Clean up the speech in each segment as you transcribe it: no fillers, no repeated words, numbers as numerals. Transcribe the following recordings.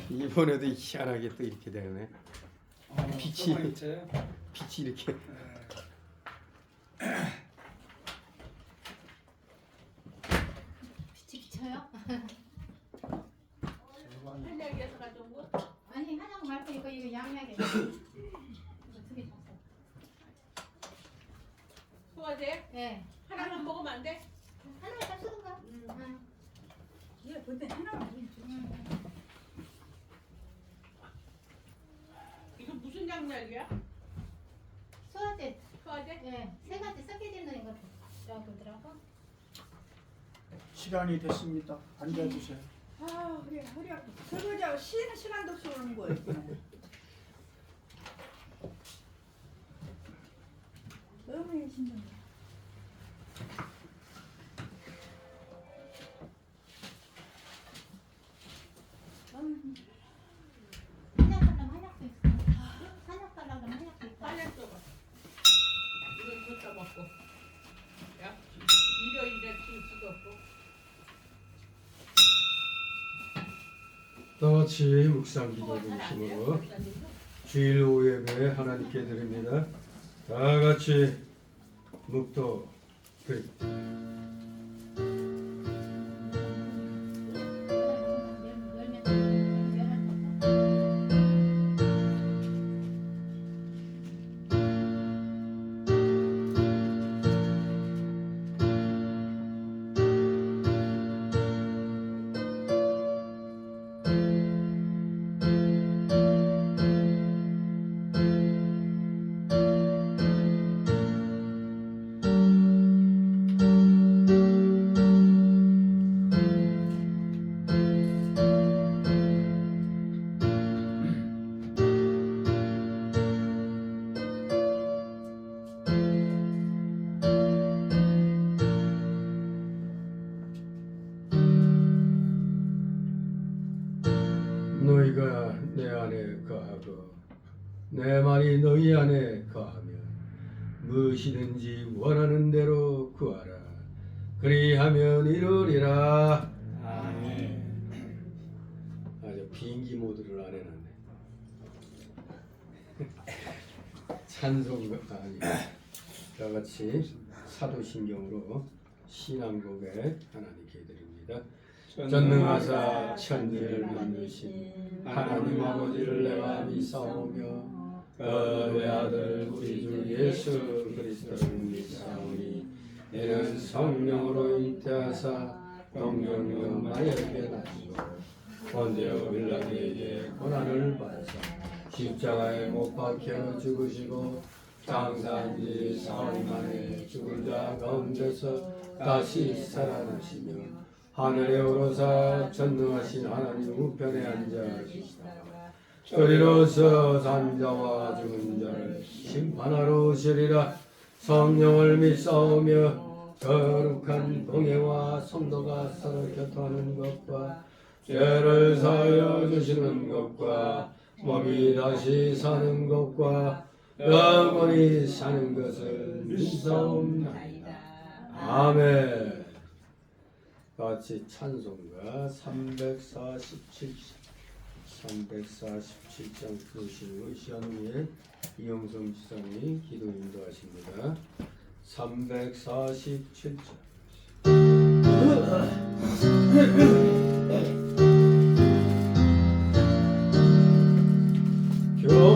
이번에도 희한하게 또 이렇게 되네. 빛이 이렇게. 빛이 비쳐요? 한약에서 가져온 거? 아니 한약 말고 이거 양약이에요. 이거 두개 줬어. 소화제? 네. 하나만 먹으면 안 돼? 하나만 딱 쓰든가. 얘 볼때 하나만 이거 무슨 양약이야? 소화제. 소화제? 네. 세 가지 섞여 있는 이거 보더라고. 시간이 됐습니다. 앉아주세요. 아 허리 아파. 설거지하고 쉬는 시간도 없이 오는 거예요. 너무 힘든다. 한약 달라면 한약도 있어. 한약 달라면 한약도 있어. 빨리 써봐. 이건 걷다 먹고. 야, 일요일에 줄 수도 없고. 다 같이 묵상 기도 중심으로 주일 오후 예배 하나님께 드립니다. 다 같이 묵도 드립니다. 너희가 내 안에 거하고 내 말이 너희 안에 거하면 무엇이든지 원하는 대로 구하라. 그리하면 이루리라. 아멘. 아주 비행기 모드를 안 해놨네. 찬송 아니. 다 같이 사도신경으로 신앙 고백 하나님께 드립니다. 전능하사 천지를 만드신 하나님 아버지를 내가 믿사오며 그의 아들 우리 주 예수 그리스도를 믿사오니 이는 성령으로 잉태하사 동정녀 마리아에게 나시고 본디오 빌라도에게 고난을 받으사 십자가에 못 박혀 죽으시고 장사한 지 사흘 만에 죽은 자 가운데서 다시 살아나시며 하늘에 오르사 전능하신 하나님 우편에 앉아 계시다가 저리로서 산자와 죽은 자를 심판하러 오시리라. 성령을 믿사오며 거룩한 공예와 성도가 서로 교통하는 것과 죄를 사하여 주시는 것과 몸이 다시 사는 것과 영원히 사는 것을 믿사옵나이다. 아멘. 같이 찬송가 347장 부르시고 시간후에 이영성 지사님이 기도 인도하십니다. 347장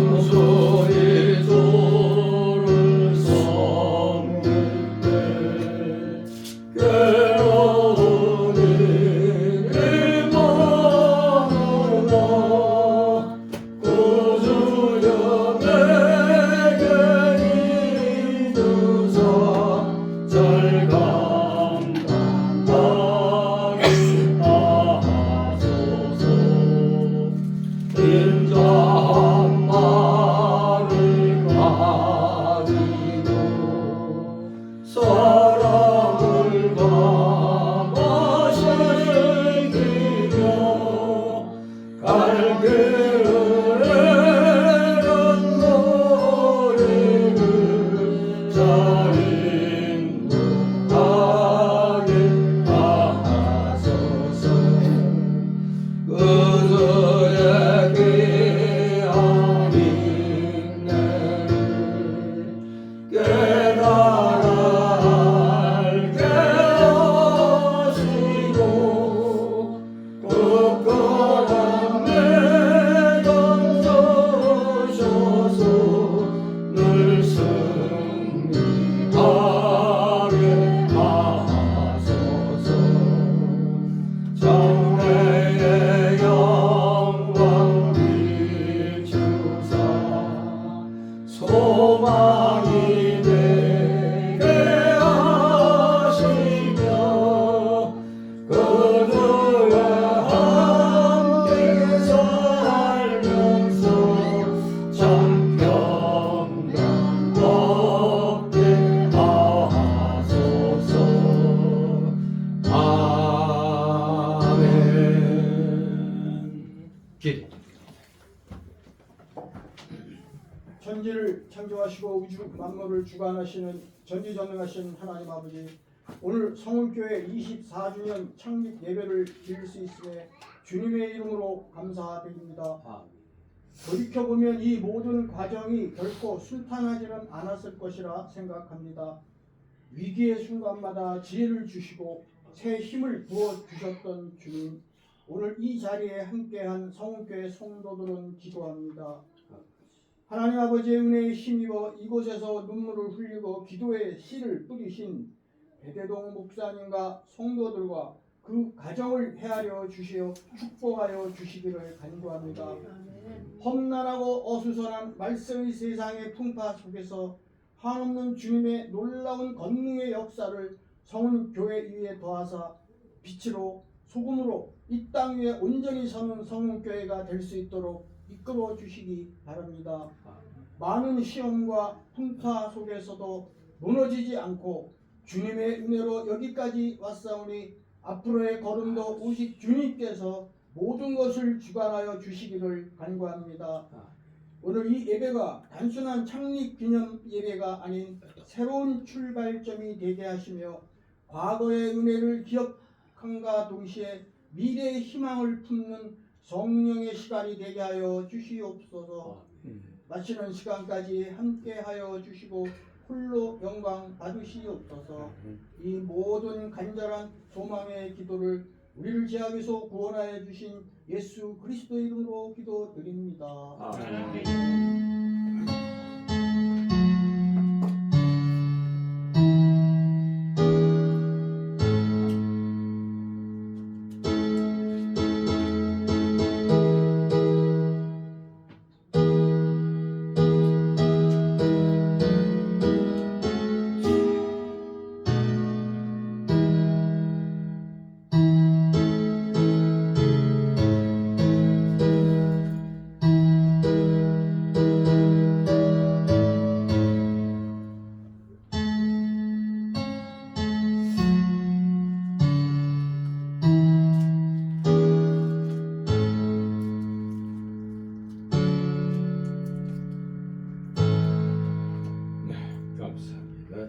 경소의 조를 섬길 때 괴로우는 일만으로 구주여 내게 이루사 잘 감당하겠다. 천지를 창조하시고 우주 만물을 주관하시는 전지전능하신 하나님 아버지, 오늘 성훈교회 24주년 창립 예배를 드릴 수 있음에 주님의 이름으로 감사드립니다. 돌이켜보면 이 모든 과정이 결코 순탄하지는 않았을 것이라 생각합니다. 위기의 순간마다 지혜를 주시고 새 힘을 부어주셨던 주님, 오늘 이 자리에 함께한 성훈교회 성도들은 기도합니다. 하나님 아버지의 은혜에 힘입어 이곳에서 눈물을 흘리고 기도의 씨를 뿌리신 배대동 목사님과 성도들과 그 가정을 헤아려 주시어 축복하여 주시기를 간구합니다. 험난하고 어수선한 말씀의 세상의 풍파 속에서 한없는 주님의 놀라운 권능의 역사를 성훈교회 위에 더하사 빛으로 소금으로 이 땅 위에 온전히 서는 성훈교회가 될 수 있도록 이끌어 주시기 바랍니다. 많은 시험과 풍파 속에서도 무너지지 않고 주님의 은혜로 여기까지 왔사오니 앞으로의 걸음도 오직 주님께서 모든 것을 주관하여 주시기를 간구합니다. 오늘 이 예배가 단순한 창립 기념 예배가 아닌 새로운 출발점이 되게 하시며 과거의 은혜를 기억함과 동시에 미래의 희망을 품는 성령의 시간이 되게 하여 주시옵소서. 마치는 시간까지 함께하여 주시고 홀로 영광 받으시옵소서. 이 모든 간절한 소망의 기도를 우리를 죄악에서 구원하여 주신 예수 그리스도 이름으로 기도드립니다.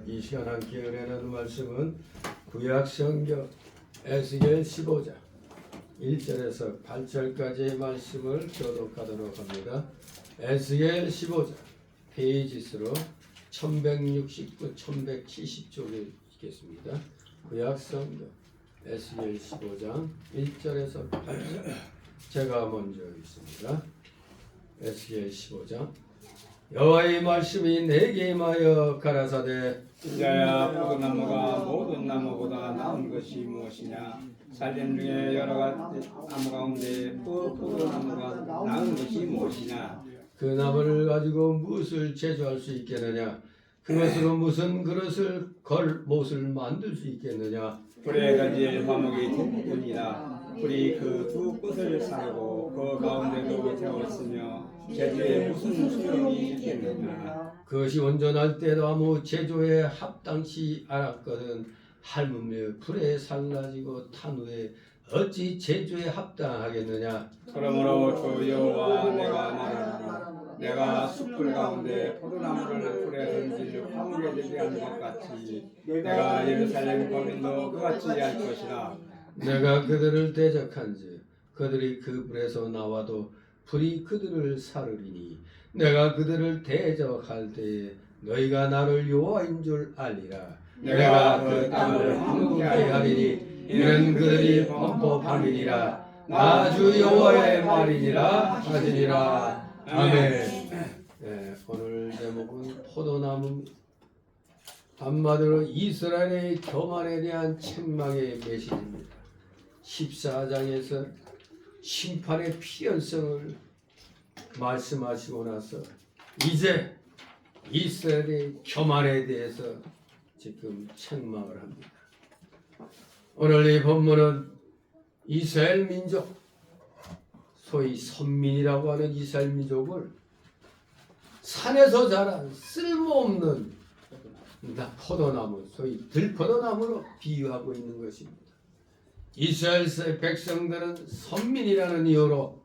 이 시간 함께 은혜나누는 말씀은 구약성경 에스겔 15장 1절에서 8절까지의 말씀을 교독하도록 합니다. 에스겔 15장 페이지 수로 1169, 1170쪽에 있겠습니다. 구약성경 에스겔 15장 1절에서 8절 제가 먼저 읽습니다. 에스겔 15장 여호와의 말씀이 내게 임하여 가라사대 이자야 포도나무가 모든 나무보다 나은 것이 무엇이냐? 살림 중에 여러 가지 나무 가운데 포도나무가 나은 것이 무엇이냐? 그 나무를 가지고 무엇을 제조할 수 있겠느냐? 그것으로 무슨 그릇을 걸 못을 만들 수 있겠느냐? 불에 가지에 화목이 되느니라. 불이 그 두 끝을 사르고 그 가운데도 태웠으며 제주에 무슨 소용이 있겠느냐? 그것이 온전할 때도 아무 제조에 합당치 않았거든. 할멈에 불에 살라지고 탄 후에 어찌 제조에 합당하겠느냐? 그러므로 주 여호와 내가 말하노라. 내가 숯불 가운데 포도나무를 불에 던질 화목에 되게 하는 것 같이 내가 예루살렘 거민도 그같이 할 것이라. 내가 그들을 대적한즉 그들이 그 불에서 나와도 불이 그들을 사르리니 내가 그들을 대적할 때에 너희가 나를 여호와인 줄 알리라. 내가 그 땅을 황무게 하리니 이는 그들이 범법함이니라. 나 주 여호와의 말이니라 하시니라. 아멘. 네, 오늘 제목은 포도나무, 한마디로 이스라엘의 교만에 대한 책망의 메시지입니다. 14장에서 심판의 필연성을 말씀하시고 나서 이제 이스라엘의 교만에 대해서 지금 책망을 합니다. 오늘 이 본문은 이스라엘 민족, 소위 선민이라고 하는 이스라엘 민족을 산에서 자란 쓸모없는 포도나무, 소위 들포도나무로 비유하고 있는 것입니다. 이스라엘 백성들은 선민이라는 이유로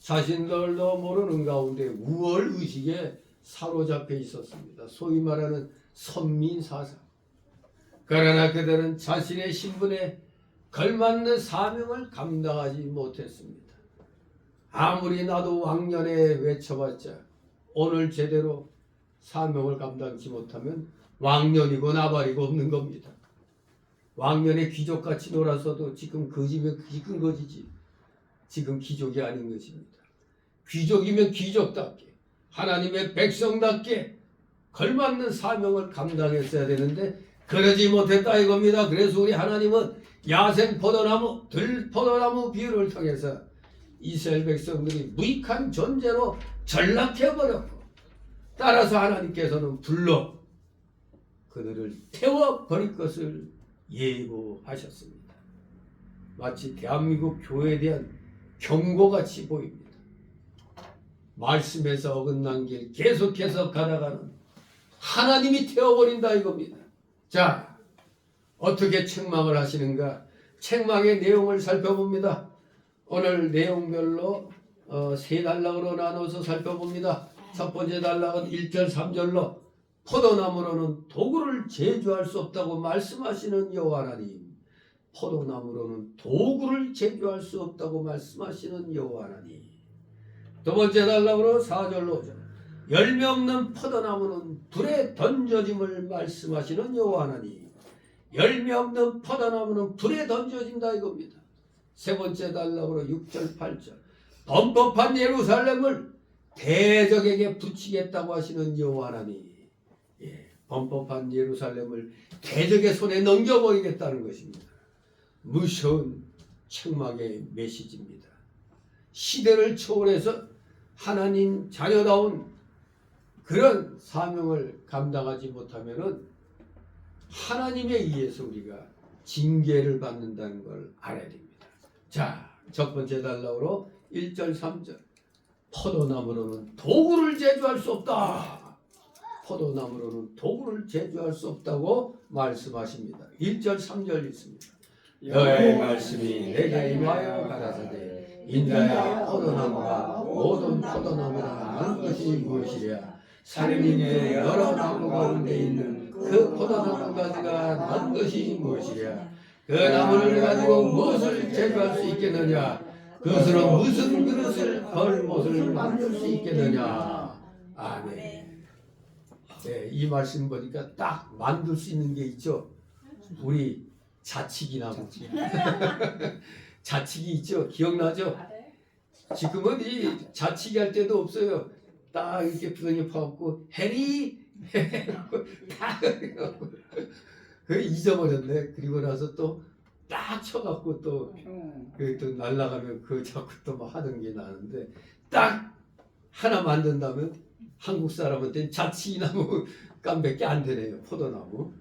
자신들도 모르는 가운데 우월의식에 사로잡혀 있었습니다. 소위 말하는 선민사상. 그러나 그들은 자신의 신분에 걸맞는 사명을 감당하지 못했습니다. 아무리 나도 왕년에 외쳐봤자 오늘 제대로 사명을 감당치 못하면 왕년이고 나발이고 없는 겁니다. 왕년에 귀족같이 놀아서도 지금 거지면 지금 거지지. 지금 귀족이 아닌 것입니다. 귀족이면 귀족답게 하나님의 백성답게 걸맞는 사명을 감당했어야 되는데 그러지 못했다 이겁니다. 그래서 우리 하나님은 야생 포도나무, 들포도나무 비유를 통해서 이스라엘 백성들이 무익한 존재로 전락해버렸고 따라서 하나님께서는 불러 그들을 태워버릴 것을 예고하셨습니다. 마치 대한민국 교회에 대한 경고같이 보입니다. 말씀에서 어긋난 길 계속해서 가다가는 하나님이 태워버린다 이겁니다. 자, 어떻게 책망을 하시는가? 책망의 내용을 살펴봅니다. 오늘 내용별로 세 단락으로 나눠서 살펴봅니다. 첫 번째 단락은 1절 3절로 포도나무로는 도구를 제조할 수 없다고 말씀하시는 여호와 하나님. 포도나무로는 도구를 제조할 수 없다고 말씀하시는 여호와 하나님. 두 번째 단락으로 4절로 5절. 열매 없는 포도나무는 불에 던져짐을 말씀하시는 여호와 하나님. 열매 없는 포도나무는 불에 던져진다 이겁니다. 세 번째 단락으로 6절 8절. 범법한 예루살렘을 대적에게 붙이겠다고 하시는 여호와 하나님. 예, 범법한 예루살렘을 대적의 손에 넘겨버리겠다는 것입니다. 무서운 책망의 메시지입니다. 시대를 초월해서 하나님 자녀다운 그런 사명을 감당하지 못하면은 하나님에 의해서 우리가 징계를 받는다는 걸 알아야 됩니다. 자, 첫 번째 단락으로 1절 3절. 포도나무로는 도구를 제조할 수 없다. 포도나무로는 도구를 제조할 수 없다고 말씀하십니다. 1절 3절 있습니다. 여호와의 말씀이 내게 임하여 가라사대 인자야 포도나무가 모든 포도나무라 한 것이 무엇이랴. 살인의 여러 나무 가운데 있는 그 포도나무 가지가 난 것이 무엇이랴. 그 나무를 가지고 무엇을 제조할 수 있겠느냐. 그것으로 무슨 그릇을 걸못을 만들 수 있겠느냐. 아멘. 네, 이 말씀 보니까 딱 만들 수 있는 게 있죠. 우리 자치기나무. 자치기 있죠. 기억나죠? 지금은 이 자치기 할 때도 없어요. 딱 이렇게 부엉이 파갖고 해리 다 잊어버렸네. 그리고 나서 또 딱 쳐갖고 또 날라가면 그 자꾸 또 막 하던 게 나는데 딱 하나 만든다면 한국 사람한테는 자치나무 깜밖에 안 되네요. 포도나무.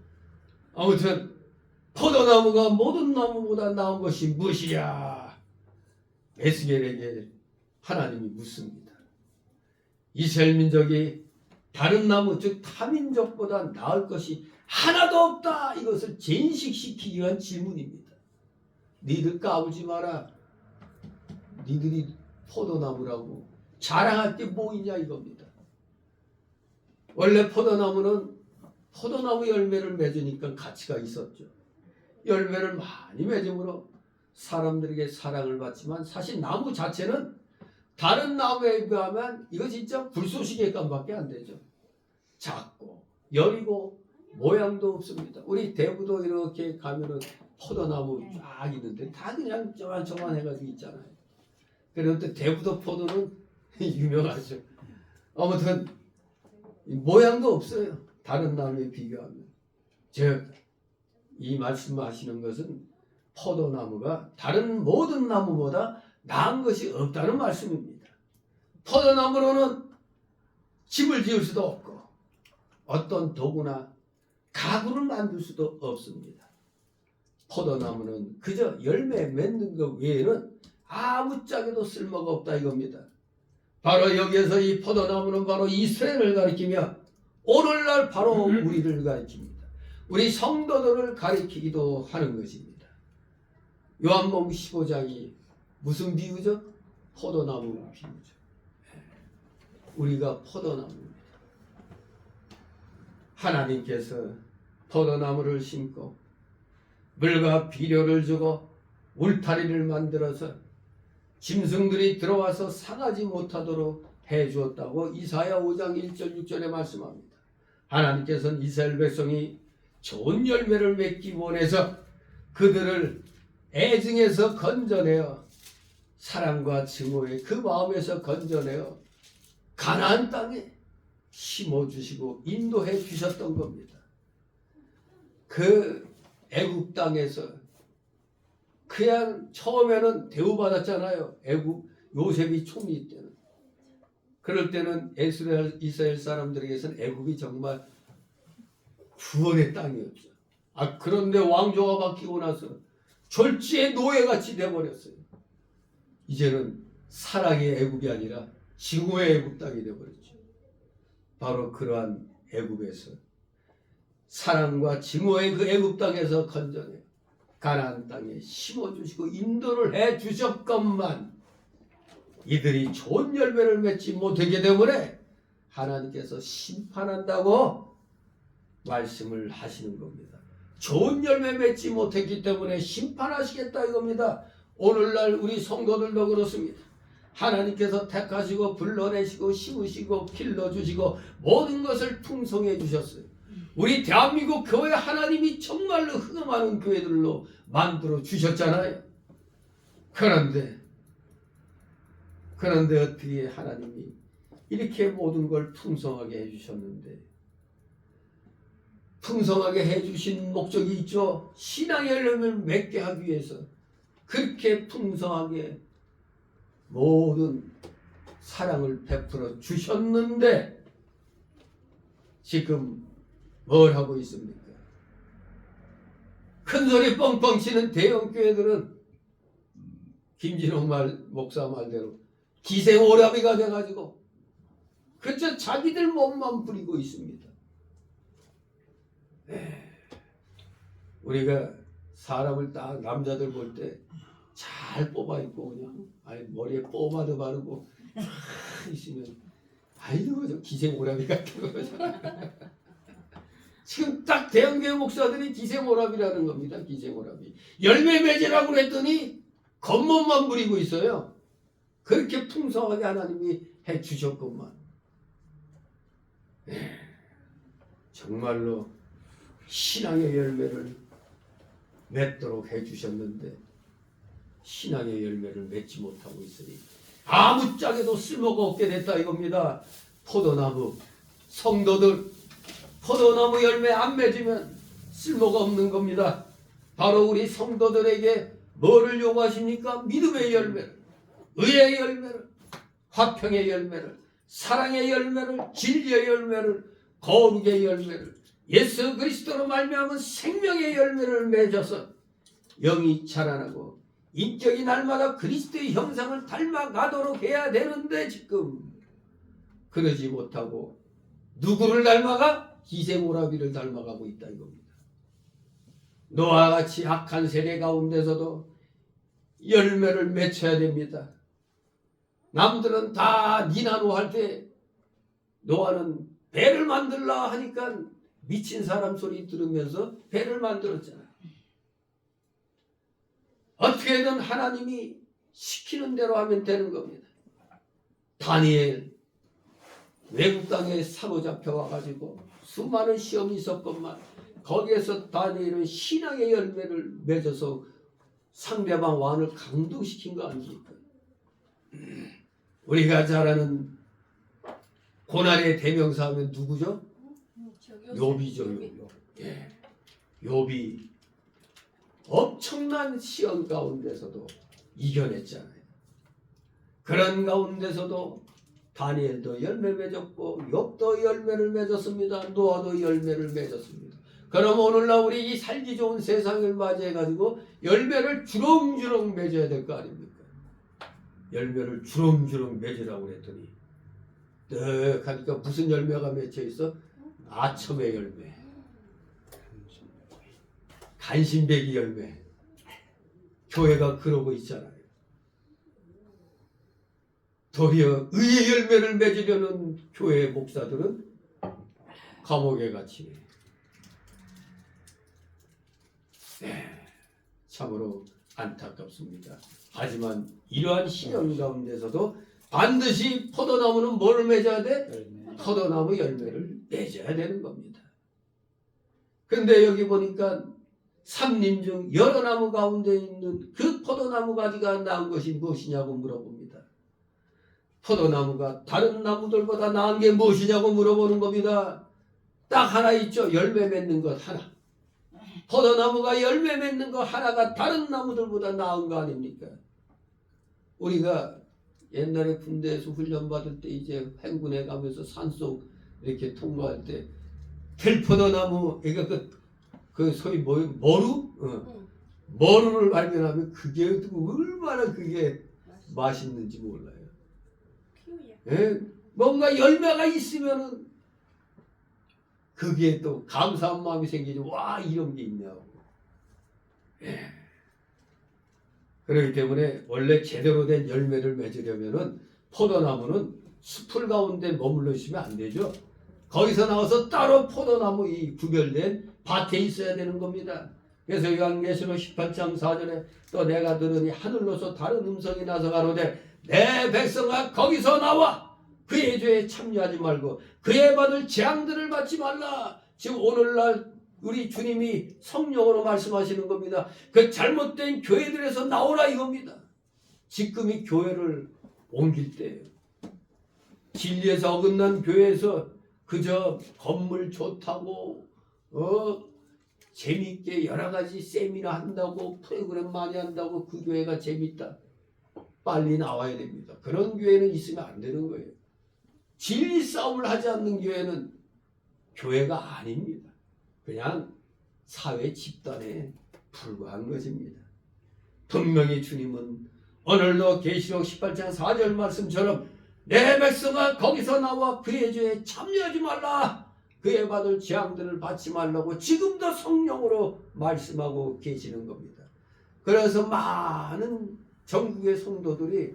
아무튼 포도나무가 모든 나무보다 나은 것이 무엇이냐. 에스겔에게 하나님이 묻습니다. 이스라엘 민족이 다른 나무 즉 타민족보다 나을 것이 하나도 없다. 이것을 인식시키기 위한 질문입니다. 니들 까불지 마라. 니들이 포도나무라고 자랑할 게 뭐 있냐 이겁니다. 원래 포도나무는 포도나무 열매를 맺으니까 가치가 있었죠. 열매를 많이 맺음으로 사람들에게 사랑을 받지만 사실 나무 자체는 다른 나무에 비하면 이거 진짜 불쏘시개 감밖에 안 되죠. 작고 여리고 모양도 없습니다. 우리 대구도 이렇게 가면은 포도나무 쫙 있는데 다 그냥 저만 해가지고 있잖아요. 그런데 대구도 포도는 유명하죠. 아무튼 모양도 없어요. 다른 나무에 비교하면. 즉 이 말씀하시는 것은 포도나무가 다른 모든 나무보다 나은 것이 없다는 말씀입니다. 포도나무로는 집을 지을 수도 없고 어떤 도구나 가구를 만들 수도 없습니다. 포도나무는 그저 열매 맺는 것 외에는 아무짝에도 쓸모가 없다 이겁니다. 바로 여기에서 이 포도나무는 바로 이스라엘을 가리키며 오늘날 바로 우리를 가리킵니다. 우리 성도들을 가리키기도 하는 것입니다. 요한복음 15장이 무슨 비유죠? 포도나무 비유죠. 우리가 포도나무입니다. 하나님께서 포도나무를 심고 물과 비료를 주고 울타리를 만들어서 짐승들이 들어와서 상하지 못하도록 해주었다고 이사야 5장 1절 6절에 말씀합니다. 하나님께서는 이스라엘 백성이 좋은 열매를 맺기 원해서 그들을 애증에서 건져내어 사랑과 증오의 그 마음에서 건져내어 가나안 땅에 심어주시고 인도해 주셨던 겁니다. 그 애국 땅에서 그냥 처음에는 대우받았잖아요. 애국 요셉이 총리 때는. 그럴 때는 이스라엘 사람들에게서는 애국이 정말 구원의 땅이었죠. 그런데 왕조가 바뀌고 나서 졸지의 노예같이 돼버렸어요. 이제는 사랑의 애국이 아니라 증오의 애국 땅이 돼버렸죠. 바로 그러한 애국에서 사랑과 증오의 그 애국 땅에서 건져내 가나안 땅에 심어주시고 인도를 해주셨건만 이들이 좋은 열매를 맺지 못하게 되므로 하나님께서 심판한다고 말씀을 하시는 겁니다. 좋은 열매 맺지 못했기 때문에 심판하시겠다 이겁니다. 오늘날 우리 성도들도 그렇습니다. 하나님께서 택하시고 불러내시고 심으시고 길러주시고 모든 것을 풍성해 주셨어요. 우리 대한민국 교회 하나님이 정말로 흥망하는 교회들로 만들어 주셨잖아요. 그런데 어떻게 하나님이 이렇게 모든 걸 풍성하게 해주셨는데 풍성하게 해주신 목적이 있죠. 신앙의 열매를 맺게 하기 위해서 그렇게 풍성하게 모든 사랑을 베풀어 주셨는데 지금 뭘 하고 있습니까? 큰소리 뻥뻥 치는 대형교회들은 김진홍 목사 말대로 기생오라비가 돼가지고 그저 자기들 몸만 부리고 있습니다. 우리가 사람을 딱 남자들 볼 때 잘 뽑아 입고 그냥 머리에 포마드 바르고 쫙 있으면 아이고 저 기생오라비 같은 거잖아. 지금 딱 대형교회 목사들이 기생오라비라는 겁니다. 기생오라비. 열매 맺으라고 그랬더니 겉멋만 부리고 있어요. 그렇게 풍성하게 하나님이 해주셨건만 정말로 신앙의 열매를 맺도록 해주셨는데 신앙의 열매를 맺지 못하고 있으니 아무짝에도 쓸모가 없게 됐다 이겁니다. 포도나무 성도들 포도나무 열매 안 맺으면 쓸모가 없는 겁니다. 바로 우리 성도들에게 뭐를 요구하십니까? 믿음의 열매를, 의의 열매를, 화평의 열매를, 사랑의 열매를, 진리의 열매를, 거룩의 열매를, 예수 그리스도로 말미암은 생명의 열매를 맺어서 영이 자라나고 인격이 날마다 그리스도의 형상을 닮아가도록 해야 되는데 지금 그러지 못하고 누구를 닮아가? 기생오라비를 닮아가고 있다 이겁니다. 노아와 같이 악한 세대 가운데서도 열매를 맺혀야 됩니다. 남들은 다 니나노 할 때 노아는 배를 만들라 하니까 미친 사람 소리 들으면서 배를 만들었잖아요. 어떻게든 하나님이 시키는 대로 하면 되는 겁니다. 다니엘 외국 땅에 사로잡혀 와가지고 수많은 시험이 있었건만 거기에서 다니엘은 신앙의 열매를 맺어서 상대방 왕을 감동시킨 거 아닙니까? 우리가 잘 아는 고난의 대명사 하면 누구죠? 욥이죠. 욥. 예. 욥이 엄청난 시험 가운데서도 이겨냈잖아요. 그런 가운데서도 다니엘도 열매 맺었고 욥도 열매를 맺었습니다. 노아도 열매를 맺었습니다. 그럼 오늘날 우리 이 살기 좋은 세상을 맞이해가지고 열매를 주렁주렁 맺어야 될 거 아닙니까? 열매를 주렁주렁 맺으라고 그랬더니 뜩 하니까 무슨 열매가 맺혀 있어? 아첨의 열매, 간신배기 열매. 교회가 그러고 있잖아요. 도리어 의의 열매를 맺으려는 교회 목사들은 감옥에 갇히네. 참으로 안타깝습니다. 하지만 이러한 시련 가운데서도 반드시 포도나무는 뭘 맺어야 돼? 포도나무 열매를 맺어야 되는 겁니다. 그런데 여기 보니까 삼림 중 여러 나무 가운데 있는 그 포도나무 가지가 나은 것이 무엇이냐고 물어봅니다. 포도나무가 다른 나무들보다 나은 게 무엇이냐고 물어보는 겁니다. 딱 하나 있죠. 열매 맺는 것 하나. 포도나무가 열매 맺는 거 하나가 다른 나무들보다 나은 거 아닙니까? 우리가 옛날에 군대에서 훈련받을 때 이제 행군에 가면서 산속 이렇게 통과할 때 들포도나무, 그러니까 그 소위 머루? 머루를 발견하면 그게 얼마나 그게 맛있는지 몰라요. 예? 뭔가 열매가 있으면은 그게 또 감사한 마음이 생기죠. 와, 이런 게 있냐고. 예. 그렇기 때문에 원래 제대로 된 열매를 맺으려면은 포도나무는 숲을 가운데 머물러 있으면 안 되죠. 거기서 나와서 따로 포도나무 이 구별된 밭에 있어야 되는 겁니다. 그래서 요한계시록 18장 4절에 또 내가 들으니 하늘로서 다른 음성이 나서 가로되 내 백성아 거기서 나와 그의 죄에 참여하지 말고 그의 받을 재앙들을 받지 말라. 지금 오늘날 우리 주님이 성령으로 말씀하시는 겁니다. 그 잘못된 교회들에서 나오라 이겁니다. 지금이 교회를 옮길 때예요. 진리에서 어긋난 교회에서 그저 건물 좋다고 재미있게 여러 가지 세미나 한다고 프로그램 많이 한다고 그 교회가 재밌다. 빨리 나와야 됩니다. 그런 교회는 있으면 안 되는 거예요. 진리 싸움을 하지 않는 교회는 교회가 아닙니다. 그냥 사회 집단에 불과한 것입니다. 분명히 주님은 오늘도 계시록 18장 4절 말씀처럼 내 백성아 거기서 나와 그의 죄에 참여하지 말라. 그의 받을 재앙들을 받지 말라고 지금도 성령으로 말씀하고 계시는 겁니다. 그래서 많은 전국의 성도들이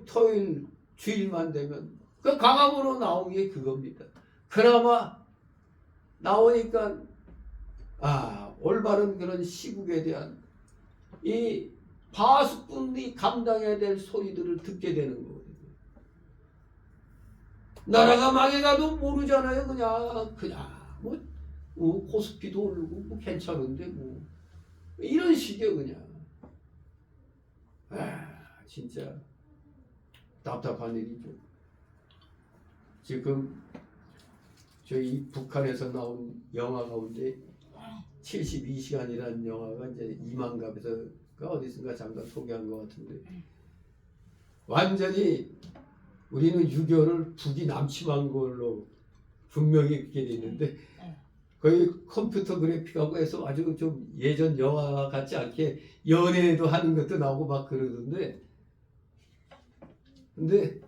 토요일 주일만 되면 그 강함으로 나온 게 그겁니다. 그나마 나오니까 올바른 그런 시국에 대한 이 파수꾼이 감당해야 될 소리들을 듣게 되는 거거든요. 나라가 망해가도 모르잖아요. 그냥 코스피도 오르고 괜찮은데 이런 식이에요. 그냥 진짜 답답한 일이죠. 지금 저희 북한에서 나온 영화 가운데 72시간이라는 영화가 이제 이만갑에서 어디선가 잠깐 소개한 것 같은데 완전히 우리는 6.25를 북이 남침한 걸로 분명히 그렇게 돼 있는데 거의 컴퓨터 그래픽하고 해서 아주 좀 예전 영화 같지 않게 연애도 하는 것도 나오고 막 그러던데 근데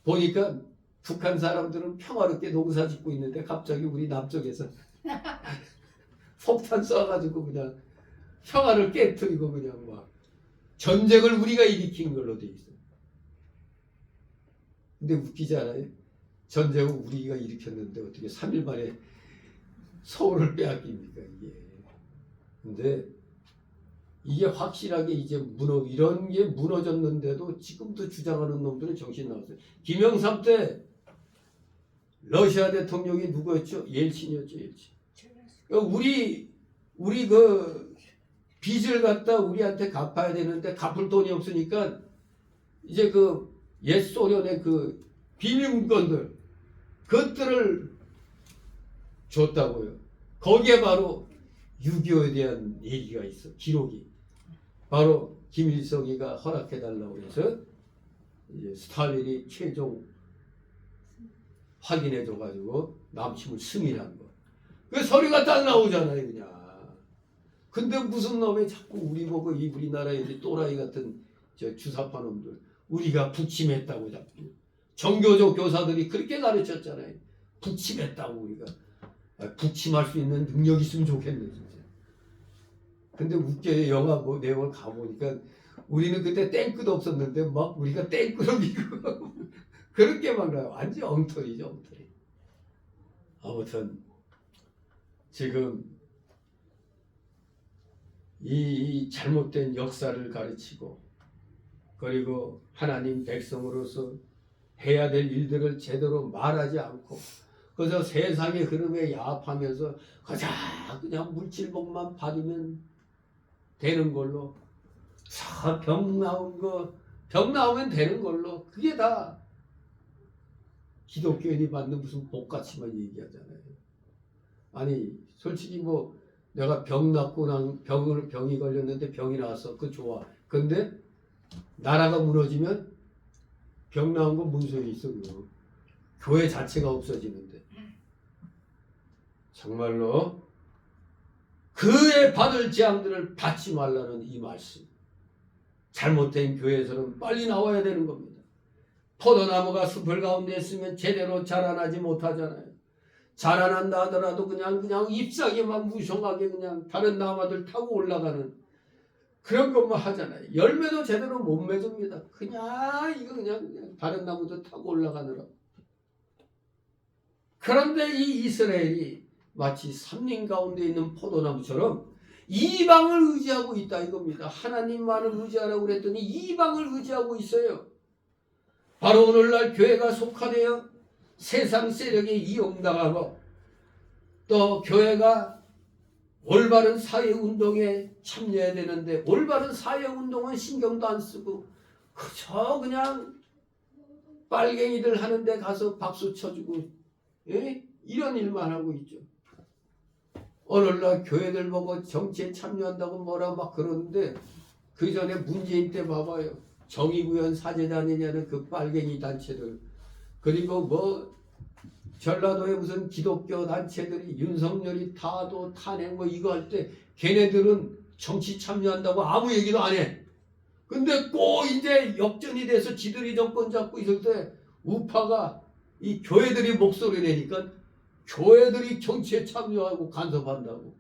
보니까 북한 사람들은 평화롭게 농사 짓고 있는데 갑자기 우리 남쪽에서 폭탄 쏴가지고 그냥 평화를 깨뜨리고 그냥 막 전쟁을 우리가 일으킨 걸로 돼 있어요. 근데 웃기지 않아요? 전쟁을 우리가 일으켰는데 어떻게 3일 만에 서울을 빼앗깁니까 이게. 근데 이게 확실하게 이제 이런 게 무너졌는데도 지금도 주장하는 놈들은 정신 나왔어요. 김영삼 때 러시아 대통령이 누구였죠? 옐친이었죠. 옐친. 우리 그 빚을 갖다 우리한테 갚아야 되는데 갚을 돈이 없으니까 이제 그 옛 소련의 그 비밀물건들 그것들을 줬다고요. 거기에 바로 6.25에 대한 얘기가 있어. 기록이. 바로 김일성이가 허락해달라고 해서 이제 스탈린이 최종 확인해줘가지고 남침을 승인한 거. 그 서류가 딱 나오잖아요, 그냥. 근데 무슨 놈이 자꾸 우리 보고 이 우리나라의 또라이 같은 저 주사파 놈들 우리가 북침했다고 자꾸. 정교조 교사들이 그렇게 가르쳤잖아요. 북침했다고 우리가. 북침할 수 있는 능력이 있으면 좋겠네 진짜. 근데 웃겨요. 영화 내용을 가보니까 우리는 그때 탱크도 없었는데 막 우리가 탱크로 미고 그렇게 막 나요. 완전 엉터리죠 엉터리. 아무튼 지금 이 잘못된 역사를 가르치고 그리고 하나님 백성으로서 해야 될 일들을 제대로 말하지 않고 그래서 세상의 흐름에 야합하면서 그냥 물질복만 받으면 되는 걸로 병 나오면 되는 걸로 그게 다 기독교인이 받는 무슨 복같이만 얘기하잖아요. 아니 솔직히 뭐 내가 병 낫고 난 병이 걸렸는데 병이 나왔어. 그거 좋아. 근데 나라가 무너지면 병 나온 건 무슨 소용이 있어. 그거. 교회 자체가 없어지는데 정말로 그에 받을 재앙들을 받지 말라는 이 말씀. 잘못된 교회에서는 빨리 나와야 되는 겁니다. 포도나무가 숲을 가운데 있으면 제대로 자라나지 못하잖아요. 자라난다 하더라도 그냥 잎사귀만 무성하게 그냥 다른 나무들 타고 올라가는 그런 것만 하잖아요. 열매도 제대로 못 맺습니다. 그냥 다른 나무도 타고 올라가느라. 그런데 이 이스라엘이 마치 삼림 가운데 있는 포도나무처럼 이방을 의지하고 있다 이겁니다. 하나님만을 의지하라고 그랬더니 이방을 의지하고 있어요. 바로 오늘날 교회가 속화되어 세상 세력에 이용당하고 또 교회가 올바른 사회운동에 참여해야 되는데 올바른 사회운동은 신경도 안 쓰고 그저 그냥 빨갱이들 하는데 가서 박수 쳐주고 이런 일만 하고 있죠. 오늘날 교회들 보고 정치에 참여한다고 뭐라 막 그러는데 그 전에 문재인 때 봐봐요. 정의구현 사제단이냐는 그 빨갱이 단체들 그리고 뭐 전라도에 무슨 기독교 단체들이 윤석열이 타도 탄핵 뭐 이거 할 때 걔네들은 정치 참여한다고 아무 얘기도 안 해. 근데 꼭 이제 역전이 돼서 지들이 정권 잡고 있을 때 우파가 이 교회들이 목소리 내니까 교회들이 정치에 참여하고 간섭한다고.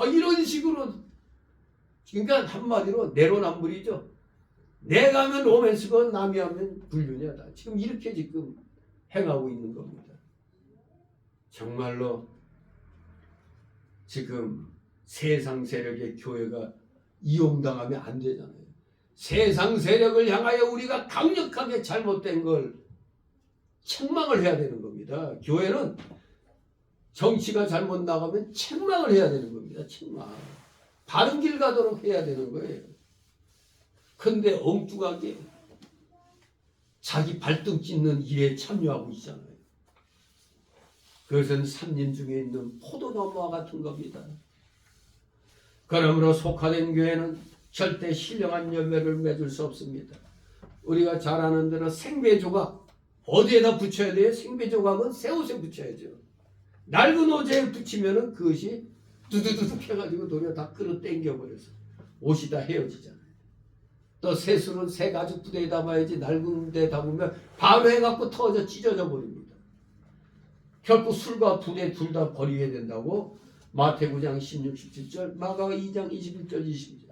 이런 식으로 그러니까 한마디로 내로남불이죠. 내가 하면 로맨스고 남이 하면 불륜이다. 지금 이렇게 지금 행하고 있는 겁니다. 정말로 지금 세상 세력의 교회가 이용당하면 안 되잖아요. 세상 세력을 향하여 우리가 강력하게 잘못된 걸 책망을 해야 되는 겁니다. 교회는 정치가 잘못 나가면 책망을 해야 되는 겁니다. 책망. 바른 길 가도록 해야 되는 거예요. 근데 엉뚱하게 자기 발등 찢는 일에 참여하고 있잖아요. 그것은 삼림 중에 있는 포도나무와 같은 겁니다. 그러므로 속화된 교회는 절대 신령한 열매를 맺을 수 없습니다. 우리가 잘 아는 대로 생배조각 어디에다 붙여야 돼요? 생배조각은 새 옷에 붙여야죠. 낡은 옷에 붙이면은 그것이 두두두둑 해가지고 노래 다 끌어 당겨버려서 옷이 다 헤어지잖아요. 또 새술은 새 가죽 부대에 담아야지 낡은 데 담으면 바로 해갖고 터져 찢어져 버립니다. 결국 술과 부대 둘 다 버리게 된다고 마태복음 9장 16, 17절, 마가복음 2장 21절, 22절,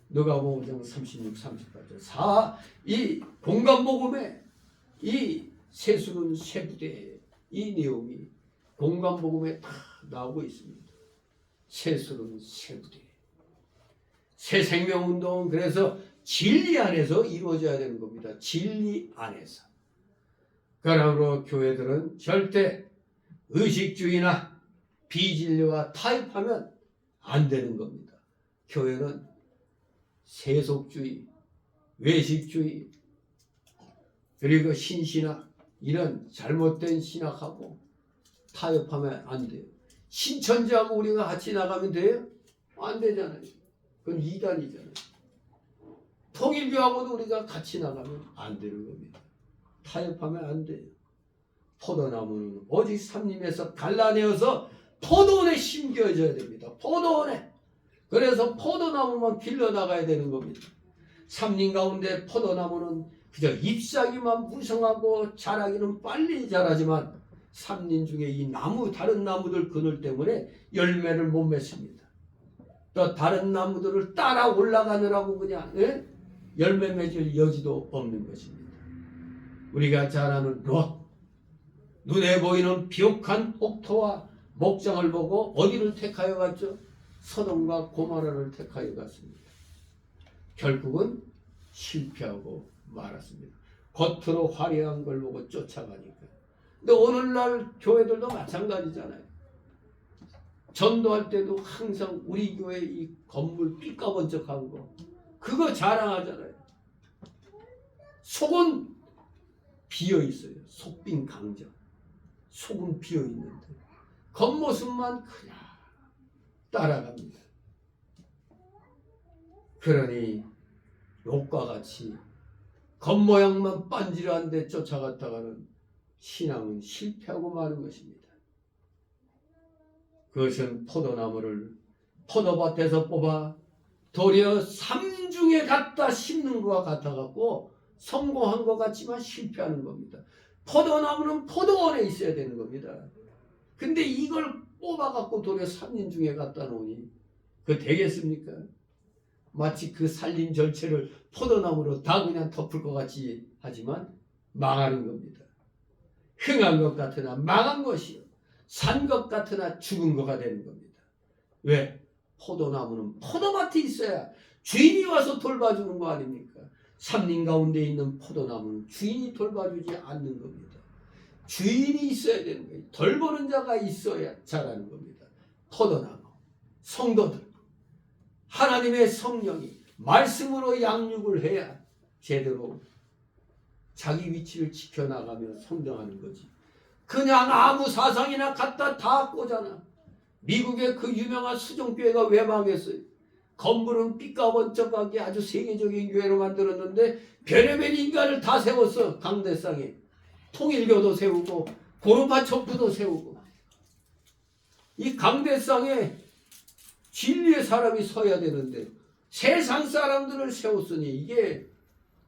누가복음 5장 36, 38절. 이 공간복음에 이 새술은 새 부대 이 내용이 공간복음에 다 나오고 있습니다. 새술은 새 부대. 새 생명운동은 그래서 진리 안에서 이루어져야 되는 겁니다. 진리 안에서. 그러므로 교회들은 절대 의식주의나 비진리와 타협하면 안 되는 겁니다. 교회는 세속주의, 외식주의, 그리고 신신학 이런 잘못된 신학하고 타협하면 안 돼요. 신천지하고 우리가 같이 나가면 돼요? 안 되잖아요. 그건 이단이잖아요. 통일교하고도 우리가 같이 나가면 안 되는 겁니다. 타협하면 안 돼요. 포도나무는 오직 삼림에서 갈라내어서 포도원에 심겨져야 됩니다. 포도원에. 그래서 포도나무만 길러나가야 되는 겁니다. 삼림 가운데 포도나무는 그저 잎사귀만 무성하고 자라기는 빨리 자라지만 삼림 중에 이 나무 다른 나무들 그늘 때문에 열매를 못 맺습니다. 또 다른 나무들을 따라 올라가느라고 그냥 열매 맺을 여지도 없는 것입니다. 우리가 잘 아는 롯 눈에 보이는 비옥한 옥토와 목장을 보고 어디를 택하여 갔죠? 서동과 고모라를 택하여 갔습니다. 결국은 실패하고 말았습니다. 겉으로 화려한 걸 보고 쫓아가니까. 근데 오늘날 교회들도 마찬가지잖아요. 전도할 때도 항상 우리 교회 이 건물 삐까번쩍한 거 그거 자랑하잖아요. 속은 비어 있어요. 속빈 강정. 속은 비어 있는데 겉모습만 그냥 따라갑니다. 그러니 롯과 같이 겉모양만 빤지르한 데 쫓아갔다가는 신앙은 실패하고 마는 것입니다. 그것은 포도나무를 포도밭에서 뽑아 도리어 삼중에 갖다 심는 것과 같아갖고 성공한 것 같지만 실패하는 겁니다. 포도나무는 포도원에 있어야 되는 겁니다. 근데 이걸 뽑아갖고 도리어 삼림중에 갖다 놓으니 그거 되겠습니까? 마치 그 살림 전체를 포도나무로 다 그냥 덮을 것 같이 하지만 망하는 겁니다. 흥한 것 같으나 망한 것이요. 산 것 같으나 죽은 거가 되는 겁니다. 왜? 포도나무는 포도밭에 있어야 주인이 와서 돌봐주는 거 아닙니까? 삼림 가운데 있는 포도나무는 주인이 돌봐주지 않는 겁니다. 주인이 있어야 되는 거예요. 돌보는 자가 있어야 자라는 겁니다. 포도나무, 성도들, 하나님의 성령이 말씀으로 양육을 해야 제대로 자기 위치를 지켜나가며 성장하는 거지. 그냥 아무 사상이나 갖다 다 꽂아놔. 미국의 그 유명한 수종교회가 왜 망했어요? 건물은 삐까번쩍하게 아주 세계적인 교회로 만들었는데 별의별 인간을 다 세웠어. 강대상에 통일교도 세우고 고르바초프도 세우고. 이 강대상에 진리의 사람이 서야 되는데 세상 사람들을 세웠으니 이게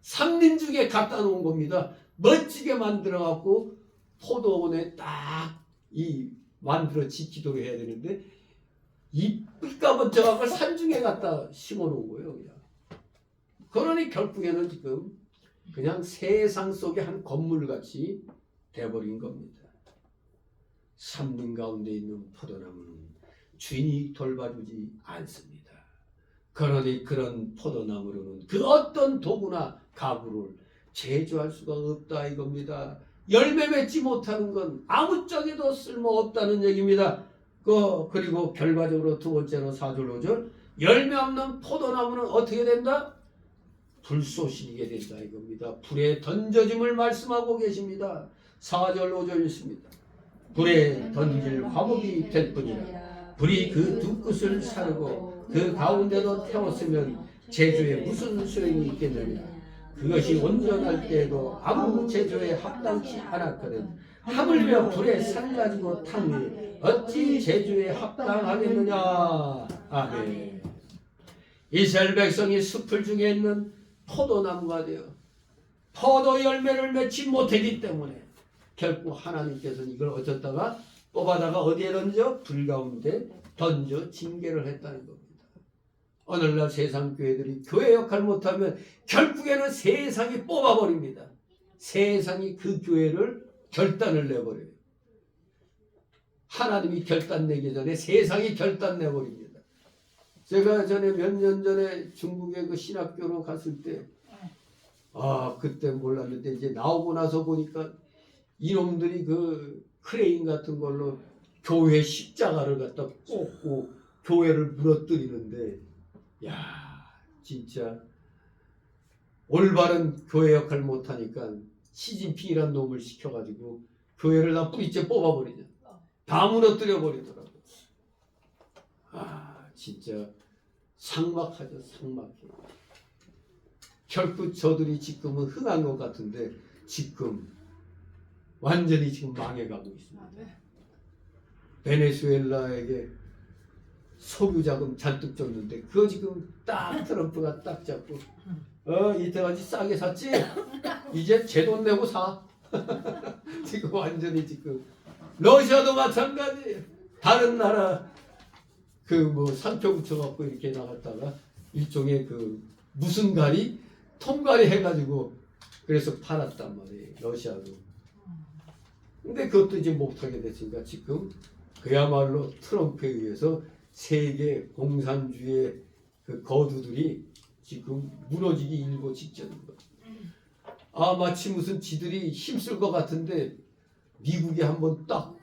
삼림중에 갖다 놓은 겁니다. 멋지게 만들어 갖고 포도원에 딱 이 만들어 짓기도록 해야 되는데 이 삐까번쩍한 걸 산중에 갖다 심어 놓은 거예요. 그냥. 그러니 결국에는 지금 그냥 세상 속의 한 건물같이 돼버린 겁니다. 삼림 가운데 있는 포도나무는 주인이 돌봐주지 않습니다. 그러니 그런 포도나무로는 그 어떤 도구나 가구를 제조할 수가 없다 이겁니다. 열매 맺지 못하는 건 아무짝에도 쓸모없다는 얘기입니다. 그리고 결과적으로 두 번째로 4절 5절 열매 없는 포도나무는 어떻게 된다? 불쏘시리게 된다 이겁니다. 불에 던져짐을 말씀하고 계십니다. 4절 5절 있습니다. 불에 던질 화목이 될 뿐이라 불이 그 두 끝을 사르고 그 가운데도 태웠으면 제주에 무슨 소용이 있겠느냐. 그것이 온전할 때에도 아무 제조에 합당치 않았거든. 하물며 불에 살 가지고 탕니 어찌 제주에 합당하겠느냐. 아멘. 이스라엘 백성이 숲을 중에 있는 포도나무가 되어 포도 열매를 맺지 못하기 때문에 결국 하나님께서는 이걸 어쩌다가 뽑아다가 어디에 던져? 불 가운데 던져 징계를 했다는 겁니다. 오늘날 세상 교회들이 교회 역할 못하면 결국에는 세상이 뽑아버립니다. 세상이 그 교회를 결단을 내버려요. 하나님이 결단 내기 전에 세상이 결단 내버립니다. 제가 전에 몇 년 전에 중국의 그 신학교로 갔을 때 그때 몰랐는데 이제 나오고 나서 보니까 이놈들이 그 크레인 같은 걸로 교회 십자가를 갖다 꽂고 교회를 무너뜨리는데 야 진짜 올바른 교회 역할 못하니까 시진핑이란 놈을 시켜가지고 교회를 다 뿌리째 뽑아버리냐. 다 무너뜨려 버리더라고. 진짜 삭막하죠. 삭막해. 결국 저들이 지금은 흥한 것 같은데 지금 완전히 지금 망해가고 있습니다. 베네수엘라에게 석유 자금 잔뜩 줬는데 그거 지금 딱 트럼프가 딱 잡고 이때까지 싸게 샀지? 이제 제 돈 내고 사. 지금 완전히 지금 러시아도 마찬가지예요. 다른 나라 그 뭐 상표 붙여갖고 이렇게 나갔다가 일종의 그 무슨 가리? 통가리 해가지고 그래서 팔았단 말이에요. 러시아도. 근데 그것도 이제 못하게 됐으니까 지금 그야말로 트럼프에 의해서 세계 공산주의 그 거두들이 지금 무너지기 일보 직전인 거예요. 아, 마치 무슨 지들이 힘쓸 것 같은데 미국이 한번 딱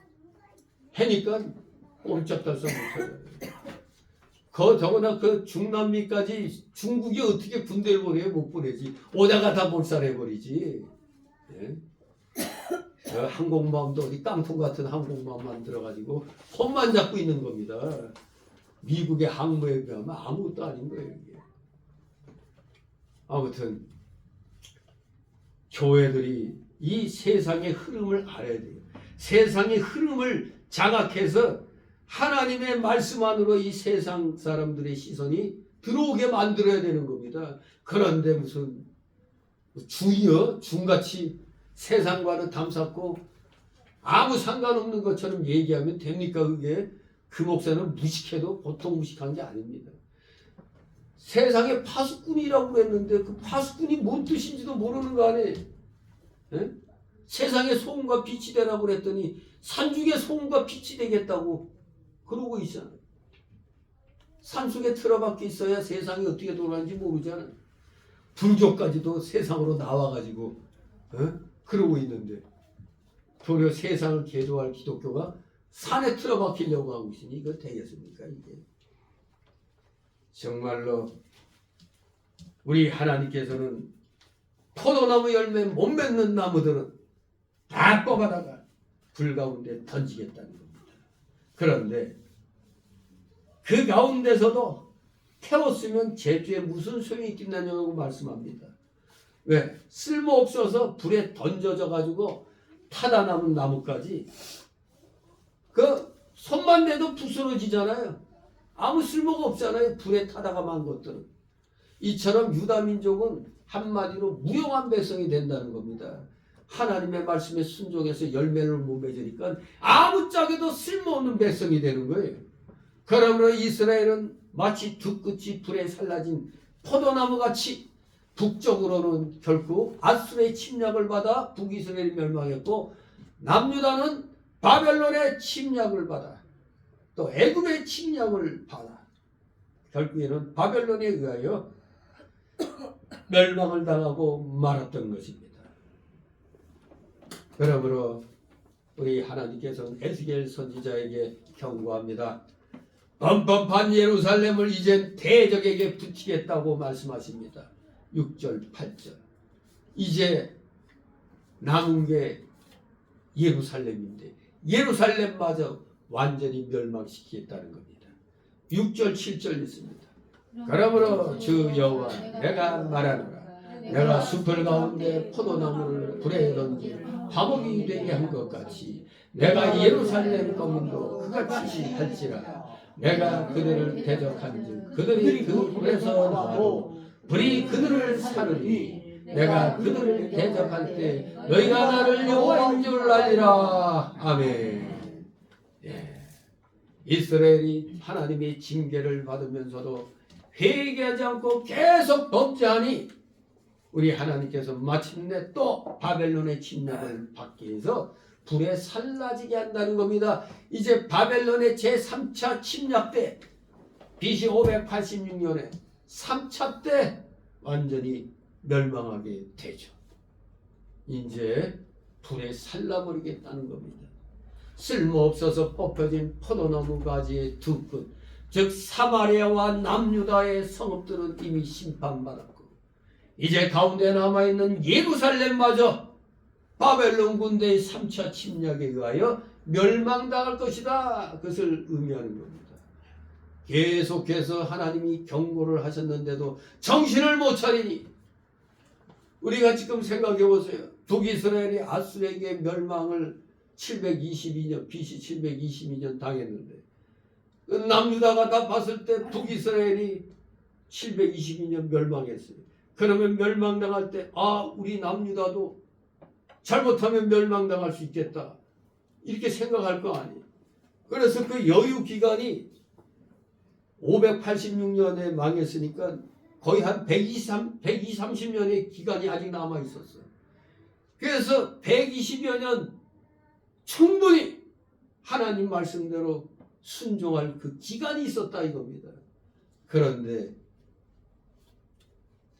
해니까 꼼짝달싹 못하잖아요. 더구나 그 중남미까지 중국이 어떻게 군대를 보내요? 못 보내지. 오다가 다 몰살해버리지. 예? 항공모함도 어디 깡통 같은 항공모함 만들어가지고 손만 잡고 있는 겁니다. 미국의 항모에 비하면 아무것도 아닌 거예요. 이게. 아무튼 교회들이 이 세상의 흐름을 알아야 돼요. 세상의 흐름을 장악해서 하나님의 말씀 안으로 이 세상 사람들의 시선이 들어오게 만들어야 되는 겁니다. 그런데 무슨 주여 중같이 세상과는 담쌓고 아무 상관없는 것처럼 얘기하면 됩니까? 그게 그 목사는 무식해도 보통 무식한 게 아닙니다. 세상에 파수꾼이라고 그랬는데 그 파수꾼이 뭔 뜻인지도 모르는 거 아니에요? 예? 세상에 소금과 빛이 되라고 그랬더니 산중에 소금과 빛이 되겠다고 그러고 있잖아요. 산속에 틀어박혀 있어야 세상이 어떻게 돌아가는지 모르잖아요. 불교까지도 세상으로 나와가지고 그러고 있는데 도리어 세상을 개조할 기독교가 산에 틀어박히려고 하고 있으니 이거 되겠습니까? 이게 정말로 우리 하나님께서는 포도나무 열매 못 맺는 나무들은 다 뽑아다가 불 가운데 던지겠다는 겁니다. 그런데 그 가운데서도 태웠으면 제주에 무슨 소용이 있겠느냐고 말씀합니다. 왜? 쓸모없어서 불에 던져져 가지고 타다 남은 나무까지 그 손만 대도 부스러지잖아요. 아무 쓸모가 없잖아요. 불에 타다가 만 것들은. 이처럼 유다 민족은 한마디로 무용한 백성이 된다는 겁니다. 하나님의 말씀에 순종해서 열매를 못 맺으니까 아무짝에도 쓸모없는 백성이 되는 거예요. 그러므로 이스라엘은 마치 두 끝이 불에 살라진 포도나무같이 북쪽으로는 결코 아수르의 침략을 받아 북이스라엘이 멸망했고 남유다는 바벨론의 침략을 받아 또 애굽의 침략을 받아 결국에는 바벨론에 의하여 멸망을 당하고 말았던 것입니다. 그러므로 우리 하나님께서는 에스겔 선지자에게 경고합니다. 뻔뻔한 예루살렘을 이젠 대적에게 붙이겠다고 말씀하십니다. 6절 8절 이제 남은 게 예루살렘인데 예루살렘마저 완전히 멸망시키겠다는 겁니다. 6절 7절 있습니다. 그러므로 주 여호와 내가 말하노라 내가 숲을 가운데 포도나무를 불에 던진 화목이 되게 한 것 같이 내가 예루살렘 거민도 그같이 할지라 내가 그들을 대적한즉 그들이 그 불에서 나와도 불이 그들을 사르니 내가 그들을 대적할 때 너희가 나를 여호와인 줄 알리라. 아멘. 예. 이스라엘이 하나님의 징계를 받으면서도 회개하지 않고 계속 범죄하니 우리 하나님께서 마침내 또 바벨론의 침략을 받기 위해서 불에 살라지게 한다는 겁니다. 이제 바벨론의 제3차 침략 때 BC 586년에 3차 때 완전히 멸망하게 되죠. 이제 불에 살라버리겠다는 겁니다. 쓸모없어서 뽑혀진 포도나무 가지의 두 끝, 즉 사마리아와 남유다의 성읍들은 이미 심판받았고 이제 가운데 남아있는 예루살렘마저 바벨론 군대의 3차 침략에 의하여 멸망당할 것이다. 그것을 의미하는 겁니다. 계속해서 하나님이 경고를 하셨는데도 정신을 못 차리니 우리가 지금 생각해 보세요. 북이스라엘이 아수르에게 멸망을 722년 BC 722년 당했는데 남유다가 다 봤을 때 북이스라엘이 722년 멸망했어요. 그러면 멸망당할 때 우리 남유다도 잘못하면 멸망당할 수 있겠다 이렇게 생각할 거 아니에요. 그래서 그 여유 기간이 586년에 망했으니까 거의 한 120~130년의 기간이 아직 남아 있었어요. 그래서 120여 년 충분히 하나님 말씀대로 순종할 그 기간이 있었다 이겁니다. 그런데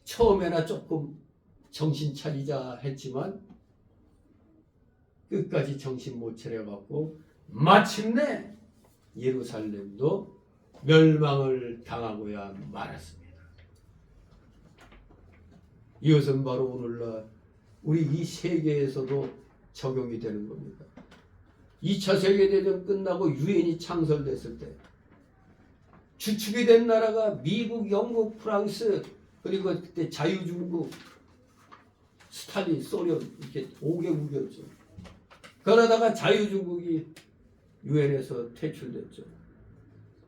처음에나 조금 정신 차리자 했지만 끝까지 정신 못 차려갖고 마침내 예루살렘도 멸망을 당하고야 말았습니다. 이것은 바로 오늘날 우리 이 세계에서도 적용이 되는 겁니다. 2차 세계대전 끝나고 유엔이 창설됐을 때 주축이 된 나라가 미국, 영국, 프랑스, 그리고 그때 자유중국, 스탈린, 소련 이렇게 5개국이었죠. 그러다가 자유중국이 유엔에서 퇴출됐죠.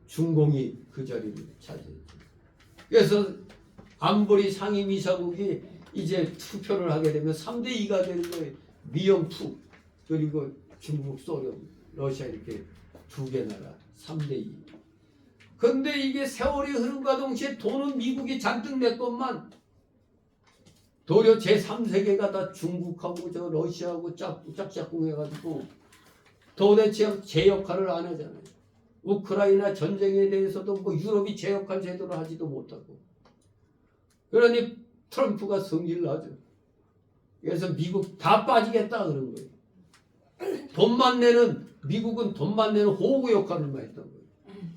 중공이 그 자리를 차지했죠. 그래서 안보리 상임이사국이 이제 투표를 하게 되면 3대2가 되는 거예요. 미영투 그리고 중국, 소련, 러시아 이렇게 두 개 나라 3대2. 근데 이게 세월이 흐름과 동시에 돈은 미국이 잔뜩 냈건만 도리어 제3세계가 다 중국하고 저 러시아하고 짝짝꿍 해가지고 도대체 제 역할을 안 하잖아요. 우크라이나 전쟁에 대해서도 뭐 유럽이 제 역할 제대로 하지도 못하고. 그러니 트럼프가 성질을 하죠. 그래서 미국 다 빠지겠다 그런 거예요. 돈만 내는 미국은 돈만 내는 호구 역할을만 했던 거예요.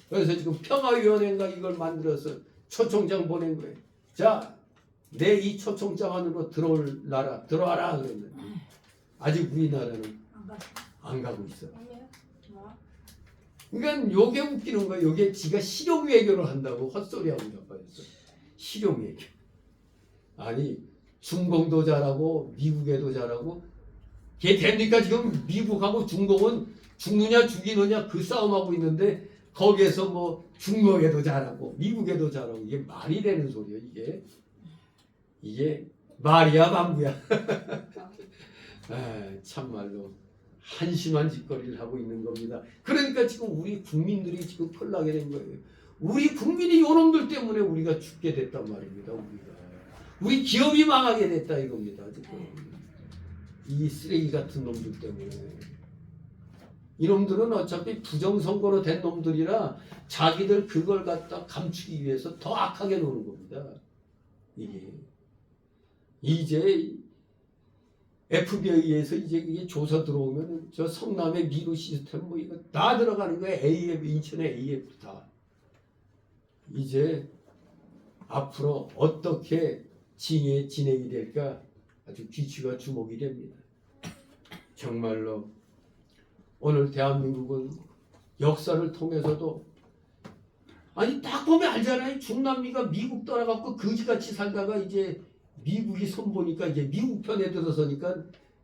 그래서 지금 평화위원회인가 이걸 만들어서 초청장 보낸 거예요. 자, 내 이 초청장 안으로 들어올 나라 들어와라 그랬는데 아직 우리나라는 안 가고 있어. 그러니까 요게 웃기는 거예요. 요게 지가 실용 외교를 한다고 헛소리하고 자빠졌어. 실용 외교. 아니 중공도 잘하고 미국에도 잘하고 걔 됩니까? 지금 미국하고 중공은 죽느냐 죽이느냐 그 싸움하고 있는데 거기에서 뭐 중공에도 잘하고 미국에도 잘하고 이게 말이 되는 소리예요. 이게 말이야 방구야. 아, 참말로 한심한 짓거리를 하고 있는 겁니다. 그러니까 지금 우리 국민들이 지금 큰일 나게 된 거예요. 우리 국민이 요놈들 때문에 우리가 죽게 됐단 말입니다. 우리 기업이 망하게 됐다 이겁니다. 지금 이 쓰레기 같은 놈들 때문에. 이놈들은 어차피 부정선거로 된 놈들이라 자기들 그걸 갖다 감추기 위해서 더 악하게 노는 겁니다. 이제 FBI에서 이제 이게 조사 들어오면 저 성남의 미루 시스템 뭐 이거 다 들어가는 거예요. AF 인천의 AF 다. 이제 앞으로 어떻게 진행이 될까 아주 귀추가 주목이 됩니다. 정말로 오늘 대한민국은 역사를 통해서도 아니 딱 보면 알잖아요. 중남미가 미국 떠나갖고 거지같이 살다가 이제 미국이 손보니까 이제 미국 편에 들어서니까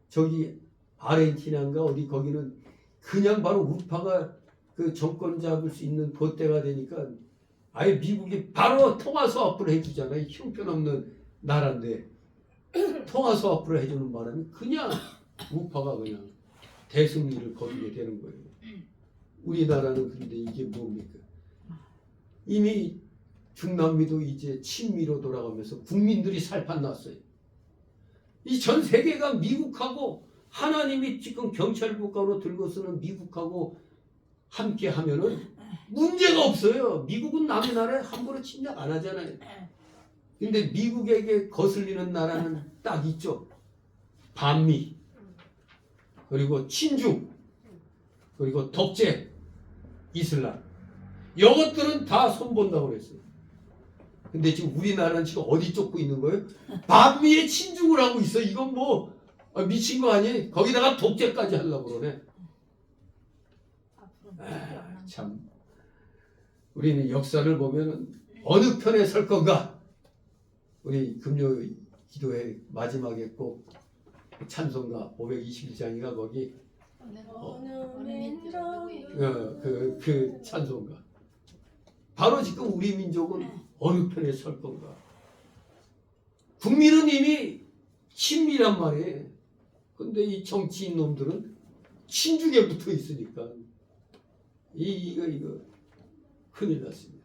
저기 아르헨티나인가 어디 거기는 그냥 바로 우파가 그 정권 잡을 수 있는 그때가 되니까 아예 미국이 바로 통화수합부를 해주잖아요. 형편없는 나라인데 통화수합부를 해주는 바람에 그냥 우파가 그냥 대승리를 거두게 되는 거예요. 우리나라는 근데 이게 뭡니까? 이미 중남미도 이제 친미로 돌아가면서 국민들이 살판 났어요. 이 전 세계가 미국하고 하나님이 지금 경찰 국가로 들고 쓰는 미국하고 함께 하면은 문제가 없어요. 미국은 남의 나라에 함부로 침략 안 하잖아요. 근데 미국에게 거슬리는 나라는 딱 있죠. 반미, 그리고 친중, 그리고 독재, 이슬람. 이것들은 다 손본다고 그랬어요. 근데 지금 우리나라는 지금 어디 쫓고 있는 거예요? 반미에 친중을 하고 있어. 이건 뭐 미친 거 아니에요? 거기다가 독재까지 하려고 그러네. 참 우리는 역사를 보면 어느 편에 설 건가? 우리 금요일 기도회 마지막에 꼭 찬송가 521장이가 거기 그 찬송가 바로 지금 우리 민족은 어느 편에 설 건가? 국민은 이미 친미란 말이에요. 근데 이 정치인 놈들은 친중에 붙어 있으니까 이거 큰일 났습니다.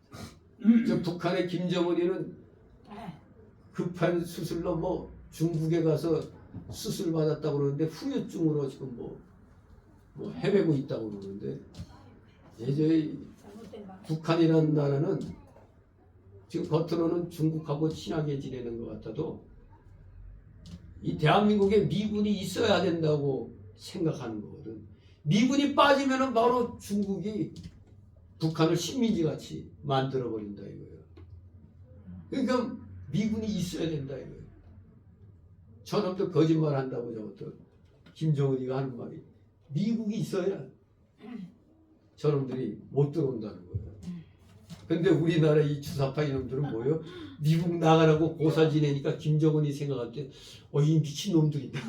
저 북한의 김정은이는 급한 수술로 뭐 중국에 가서 수술 받았다고 그러는데 후유증으로 지금 뭐 뭐 헤매고 있다고 그러는데 이제 잘못된 거. 북한이라는 나라는 지금 겉으로는 중국하고 친하게 지내는 것 같아도 이 대한민국에 미군이 있어야 된다고 생각하는 거거든. 미군이 빠지면은 바로 중국이 북한을 식민지 같이 만들어 버린다 이거예요. 그러니까 미군이 있어야 된다 이거예요. 저놈도 거짓말 한다고 저것도 김정은이가 하는 말이 미국이 있어야 저놈들이 못 들어온다는 거예요. 근데 우리나라 이 주사파 이놈들은 뭐예요? 미국 나가라고 고사 지내니까 김정은이 생각할 때 이 미친놈들이다.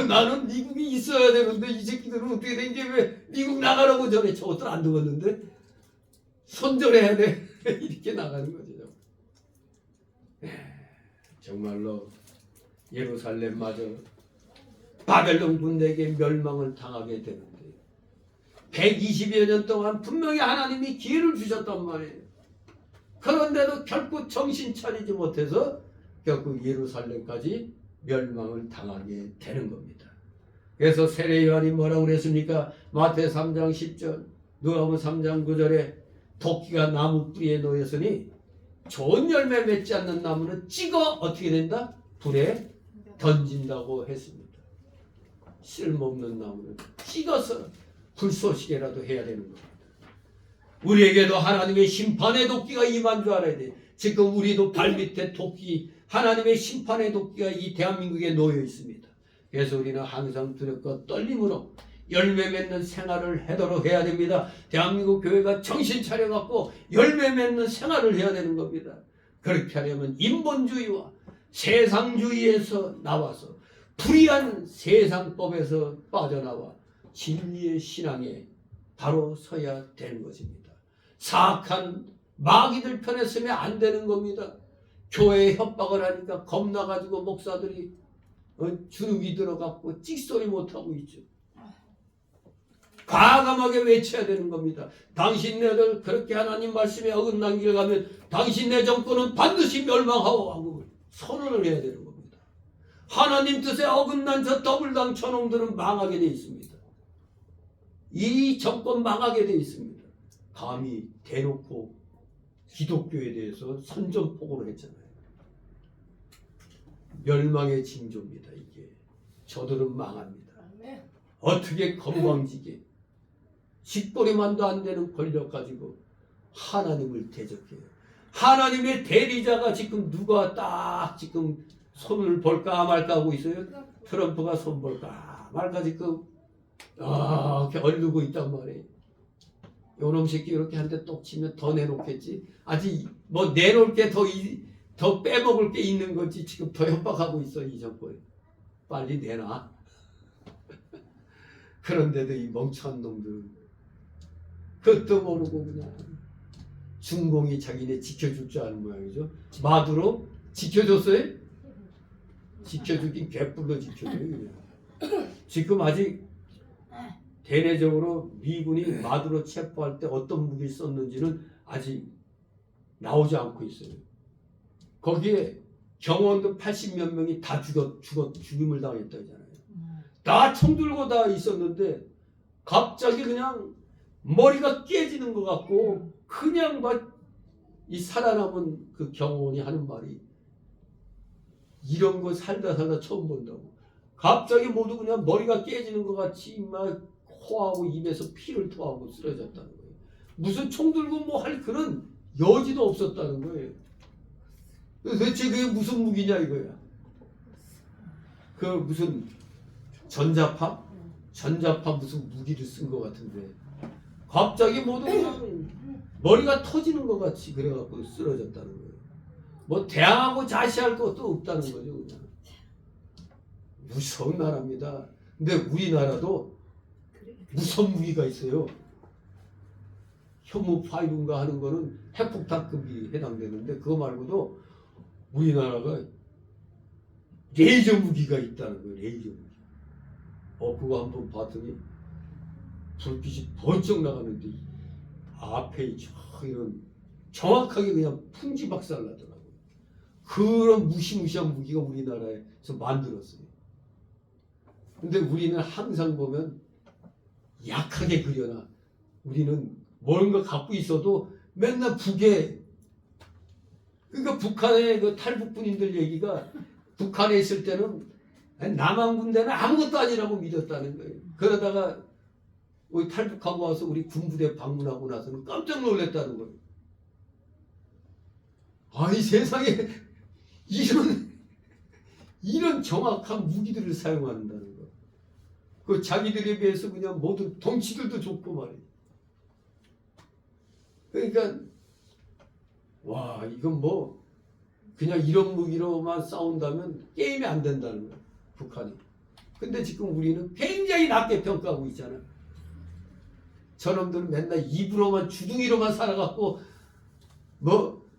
나는 미국이 있어야 되는데 이 새끼들은 어떻게 된 게 왜 미국 나가라고 전에 저것들 안 들었는데 손절해야 돼. 이렇게 나가는 거죠. 정말로 예루살렘마저 바벨론 군대에게 멸망을 당하게 되는데 120여 년 동안 분명히 하나님이 기회를 주셨단 말이에요. 그런데도 결코 정신 차리지 못해서 결국 예루살렘까지 멸망을 당하게 되는 겁니다. 그래서 세례 요한이 뭐라고 그랬습니까? 마태 3장 10절, 누가복음 3장 9절에 도끼가 나무 뿌리에 놓였으니 좋은 열매 맺지 않는 나무는 찍어 어떻게 된다? 불에 던진다고 했습니다. 쓸모없는 나무는 찍어서 불쏘시개라도 해야 되는 겁니다. 우리에게도 하나님의 심판의 도끼가 임한 줄 알아야 돼. 지금 우리도 발밑에 도끼, 하나님의 심판의 도끼가 이 대한민국에 놓여 있습니다. 그래서 우리는 항상 두렵고 떨림으로 열매 맺는 생활을 하도록 해야 됩니다. 대한민국 교회가 정신 차려갖고 열매 맺는 생활을 해야 되는 겁니다. 그렇게 하려면 인본주의와 세상주의에서 나와서 불의한 세상법에서 빠져나와 진리의 신앙에 바로 서야 되는 것입니다. 사악한 마귀들 편에 서면 안 되는 겁니다. 교회에 협박을 하니까 겁나가지고 목사들이 주눅이 들어갖고 찍소리 못하고 있죠. 과감하게 외쳐야 되는 겁니다. 당신네들 그렇게 하나님 말씀에 어긋난 길 가면 당신네 정권은 반드시 멸망하고 하고 선언을 해야 되는 겁니다. 하나님 뜻에 어긋난 저 더블당 저놈들은 망하게 돼 있습니다. 이 정권 망하게 돼 있습니다. 감히 대놓고 기독교에 대해서 선전포고를 했잖아요. 멸망의 징조입니다. 이게 저들은 망합니다. 어떻게 건방지게 짓거리만도 안 되는 권력 가지고 하나님을 대적해요. 하나님의 대리자가 지금 누가 딱 지금 손을 볼까 말까 하고 있어요. 트럼프가 손 볼까 말까 지금 이렇게 얼르고 있단 말이에요. 요놈 새끼 이렇게 한 대 똑 치면 더 내놓겠지. 아직 뭐 내놓을 게 더 빼먹을 게 있는 거지. 지금 더 협박하고 있어 이 정권이. 빨리 내놔. 그런데도 이 멍청한 놈들은 그것도 모르고 그냥 중공이 자기네 지켜줄 줄 아는 모양이죠. 마두로 지켜줬어요? 지켜주긴 개뿔로 지켜줘요. 그냥. 지금 아직 대내적으로 미군이 마두로 체포할 때 어떤 무기를 썼는지는 아직 나오지 않고 있어요. 거기에 경호원도 80몇 명이 다 죽임을 당했다잖아요. 다 총 들고 다 있었는데 갑자기 그냥 머리가 깨지는 것 같고 그냥 막 이 살아남은 그 경호원이 하는 말이 이런 거 살다 처음 본다고. 갑자기 모두 그냥 머리가 깨지는 것 같이 막 코하고 입에서 피를 토하고 쓰러졌다는 거예요. 무슨 총 들고 뭐 할 그런 여지도 없었다는 거예요. 대체 그게 무슨 무기냐 이거야. 그 무슨 전자파 무슨 무기를 쓴 것 같은데 갑자기 모두 그냥 머리가 터지는 것 같이 그래갖고 쓰러졌다는 거예요. 뭐 대항하고 자시할 것도 없다는 거죠. 그냥 무서운 나라입니다. 근데 우리나라도 무슨 무기가 있어요. 혐오5인가 하는 거는 핵폭탄급이 해당되는데 그거 말고도 우리나라가 레이저 무기가 있다는 거예요. 레이저 무기. 그거 한번 봤더니 불빛이 번쩍 나가는데 앞에 이런 정확하게 그냥 풍지박살 나더라고요. 그런 무시무시한 무기가 우리나라에서 만들었어요. 근데 우리는 항상 보면 약하게 그려놔. 우리는 뭔가 갖고 있어도 맨날 북에, 그러니까 북한의 그 탈북군인들 얘기가 북한에 있을 때는 남한 군대는 아무것도 아니라고 믿었다는 거예요. 그러다가 우리 탈북하고 와서 우리 군부대 방문하고 나서는 깜짝 놀랐다는 거예요. 아니 세상에 이런 정확한 무기들을 사용한다는 거. 그 자기들에 비해서 그냥 모두 덩치들도 좋고 말이에요. 그러니까 와 이건 뭐 그냥 이런 무기로만 싸운다면 게임이 안 된다는 거예요. 북한이. 근데 지금 우리는 굉장히 낮게 평가하고 있잖아요. 저놈들은 맨날 입으로만 주둥이로만 살아갖고 뭐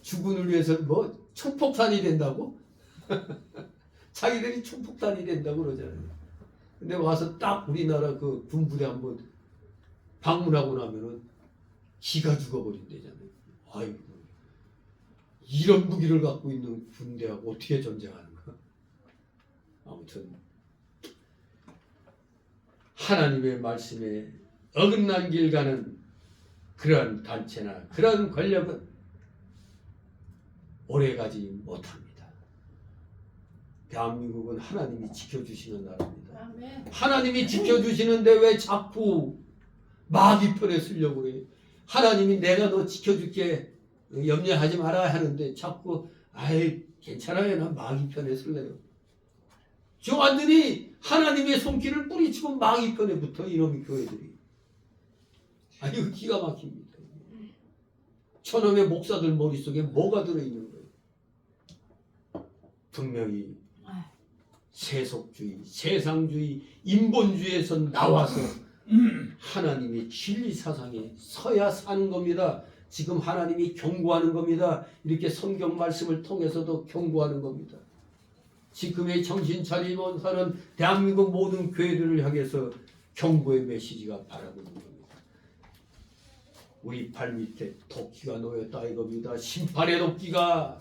주군을 위해서 뭐 총폭탄이 된다고? 자기들이 총폭탄이 된다고 그러잖아요. 근데 와서 딱 우리나라 그 군부대 한번 방문하고 나면은 기가 죽어버린대잖아요. 아이고 이런 무기를 갖고 있는 군대하고 어떻게 전쟁하는가? 아무튼 하나님의 말씀에 어긋난 길 가는 그런 단체나 그런 권력은 오래가지 못합니다. 대한민국은 하나님이 지켜주시는 나라입니다. 아멘. 하나님이 지켜주시는데 왜 자꾸 마귀 편에 쓰려고 그래? 하나님이 내가 너 지켜줄게 염려하지 마라 하는데 자꾸 아이 괜찮아요 난 마귀 편에 쓸래요. 저 완전히 하나님의 손길을 뿌리치고 마귀 편에 붙어 이놈의 교회들이. 아니 기가 막힙니다. 저놈의 목사들 머릿속에 뭐가 들어있는 거예요? 분명히 세속주의, 세상주의, 인본주의에서 나와서 하나님의 진리 사상에 서야 사는 겁니다. 지금 하나님이 경고하는 겁니다. 이렇게 성경 말씀을 통해서도 경고하는 겁니다. 지금의 정신 차리고 사는 대한민국 모든 교회들을 향해서 경고의 메시지가 바라고 있는 겁니다. 우리 발밑에 도끼가 놓였다 이겁니다. 심판의 도끼가